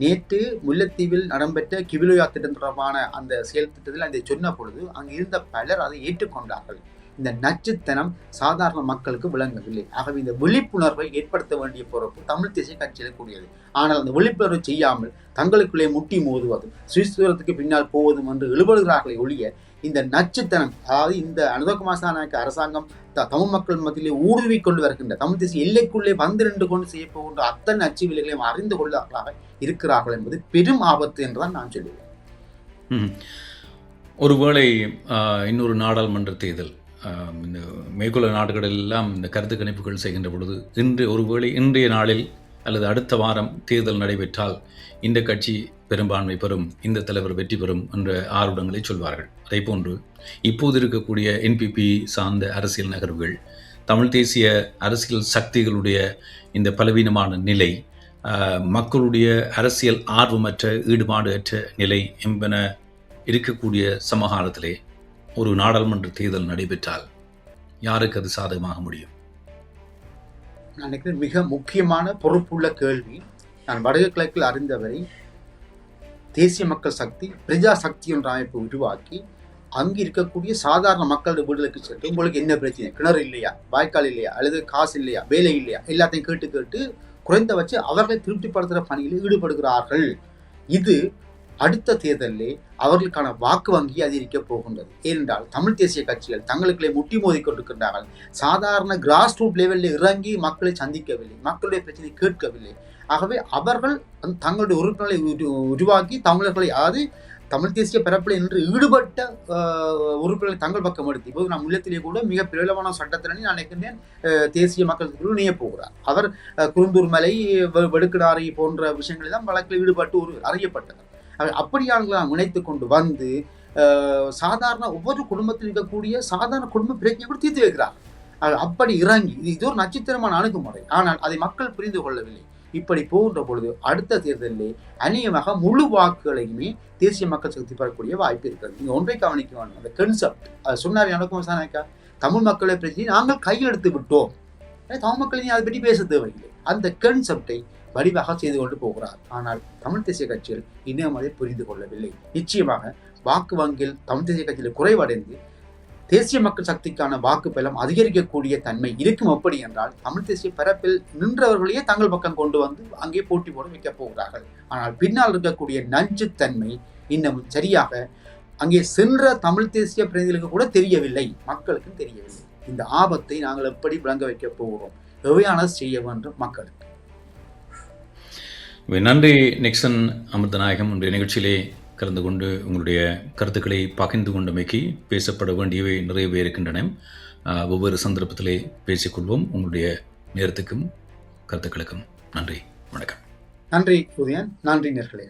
நேற்று முல்லைத்தீவில் இடம்பெற்ற கிவிலோயா திட்டம் தொடர்பான அந்த செயல் திட்டத்தில் அதை சொன்ன பொழுது அங்கு இருந்த பலர் அதை ஏற்றுக்கொண்டார்கள். இந்த நச்சுத்தனம் சாதாரண மக்களுக்கு விளங்கவில்லை. ஆகவே இந்த விழிப்புணர்வை ஏற்படுத்த வேண்டிய பொறுப்பு தமிழ் தேசிய கட்சியில் கூடியது. ஆனால் அந்த விழிப்புணர்வை செய்யாமல் தங்களுக்குள்ளே முட்டி மோதுவதும் சுயசுரத்துக்கு பின்னால் போவதும் என்று இழுபடுகிறார்களை ஒழிய இந்த நச்சுத்தனம், அதாவது இந்த அனுரகுமார திசாநாயக்கா அரசாங்கம் தமிழ் மக்கள் மத்தியிலே ஊடுருவி கொண்டு வருகின்ற தமிழ் தேசிய எல்லைக்குள்ளே வந்து நின்று கொண்டு செய்ய போகின்ற அத்தனை அச்சு விலைகளையும் அறிந்து கொள்ளார்களாக இருக்கிறார்கள் என்பது பெரும் ஆபத்து என்றுதான் நான் சொல்லுவேன். ஒருவேளை இன்னொரு நாடாளுமன்ற தேர்தல், இந்த மேற்குள்ள நாடுகளெல்லாம் இந்த கருத்து கணிப்புகள் செய்கின்ற பொழுது இன்றைய நாளில் அல்லது அடுத்த வாரம் தேர்தல் நடைபெற்றால் இந்த கட்சி பெரும்பான்மை பெறும், இந்த தலைவர் வெற்றி பெறும் என்ற ஆர்வங்களை சொல்வார்கள். அதே போன்று இப்போது இருக்கக்கூடிய என்பிபி சார்ந்த அரசியல் நகர்வுகள், தமிழ் தேசிய அரசியல் சக்திகளுடைய இந்த பலவீனமான நிலை, மக்களுடைய அரசியல் ஆர்வமற்ற ஈடுபாடு அற்ற நிலை என்பன இருக்கக்கூடிய சமகாலத்திலே ஒரு நாடாளுமன்ற தேர்தல் நடைபெற்றால் யாருக்கு அது சாதகமாக முடியும்? எனக்கு மிக முக்கியமான பொறுப்புள்ள கேள்வி. நான் வடக்கு கிழக்கில் அறிந்தவரை தேசிய மக்கள் சக்தி பிரஜா சக்தி என்ற அமைப்பு உருவாக்கி அங்கு இருக்கக்கூடிய சாதாரண மக்களோட வீடுகளுக்கு சென்று உங்களுக்கு என்ன பிரச்சனை, கிணறு இல்லையா, வாய்க்கால் இல்லையா, அல்லது காசு இல்லையா, வேலை இல்லையா, எல்லாத்தையும் கேட்டு குறைந்தபட்ச அவர்களை திருப்திப்படுத்துகிற பணியில் ஈடுபடுகிறார்கள். இது அடுத்த தேர்தலிலே அவர்களுக்கான வாக்கு வங்கி அதிகரிக்க போகின்றது. ஏனென்றால் தமிழ் தேசிய கட்சிகள் தங்களுக்குள்ளே முட்டி மோதி கொண்டிருக்கின்றார்கள். சாதாரண கிராஸ் ரூட் லெவலில் இறங்கி மக்களை சந்திக்கவில்லை, மக்களுடைய பிரச்சனை கேட்கவில்லை. ஆகவே அவர்கள் தங்களுடைய உறுப்பினர்களை உருவாக்கி தமிழர்களை, அதாவது தமிழ் தேசிய பரப்பில் என்று ஈடுபட்ட உறுப்பினர்களை தங்கள் பக்கம் எடுத்து இப்போது நான் முல்லத்திலே கூட மிக பிரபலமான சட்டத்திறனி நான் நினைக்கின்றேன் தேசிய மக்கள் குழு இணைய போகிறார். அவர் குருந்தூர் மலை வெடுக்கிடாரி போன்ற விஷயங்களில் தான் வழக்கில் ஈடுபட்டு ஒரு அறியப்பட்டவர். அப்படியானவர்களை இணைத்து கொண்டு வந்து சாதாரண ஒவ்வொரு குடும்பத்தில் இருக்கக்கூடிய சாதாரண குடும்ப பிரச்சனை கூட தீர்த்து வைக்கிறார். அப்படி இறங்கி இது ஒரு நட்சத்திரமான அணுகுமுறை. ஆனால் அதை மக்கள் புரிந்து கொள்ளவில்லை. இப்படி போகின்ற பொழுது அடுத்த தேர்தலில் அநேகமாக முழு வாக்குகளையுமே தேசிய மக்கள் சக்தி பெறக்கூடிய வாய்ப்பு இருக்கிறது. நீங்க ஒன்றை கவனிக்க வேண்டும், அந்த கன்செப்ட் சொன்னார் எனக்கும் சாணக்கா, தமிழ் மக்களை பிரச்சனை நாங்கள் கையில் எடுத்து விட்டோம், தமிழ் மக்கள் அதை பற்றி பேச தேவையில்லை. அந்த கன்செப்டை வடிவாக செய்து கொண்டு போகிறார். ஆனால் தமிழ் தேசிய கட்சிகள் இன்னும் அதை புரிந்து கொள்ளவில்லை. நிச்சயமாக வாக்கு வங்கியில் தமிழ் தேசிய கட்சியில் குறைவடைந்து தேசிய மக்கள் சக்திக்கான வாக்கு பலம் அதிகரிக்கக்கூடிய தன்மை இருக்கும். எப்படி என்றால் தமிழ் தேசிய பரப்பில் நின்றவர்களையே தங்கள் பக்கம் கொண்டு வந்து அங்கே போட்டி போட வைக்கப் போகிறார்கள். ஆனால் பின்னால் இருக்கக்கூடிய நஞ்சுத்தன்மை இன்னும் சரியாக அங்கே சென்ற தமிழ் தேசிய பிரதிநிதிகளுக்கு கூட தெரியவில்லை, மக்களுக்கும் தெரியவில்லை. இந்த ஆபத்தை நாங்கள் எப்படி விளங்க வைக்க போகிறோம், எவையான செய்ய வேண்டும் மக்களுக்கு. நன்றி நிக்சன் அமிர்தநாயகம். இன்றைய நிகழ்ச்சியிலே கலந்து கொண்டு உங்களுடைய கருத்துக்களை பகிர்ந்து கொண்டமைக்கு பேசப்பட வேண்டியவை நிறையவே இருக்கின்றன. ஒவ்வொரு சந்தர்ப்பத்திலே பேசிக்கொள்வோம். உங்களுடைய நேரத்துக்கும் கருத்துக்களுக்கும் நன்றி. வணக்கம். நன்றி உதயன். நன்றி நேர்களே.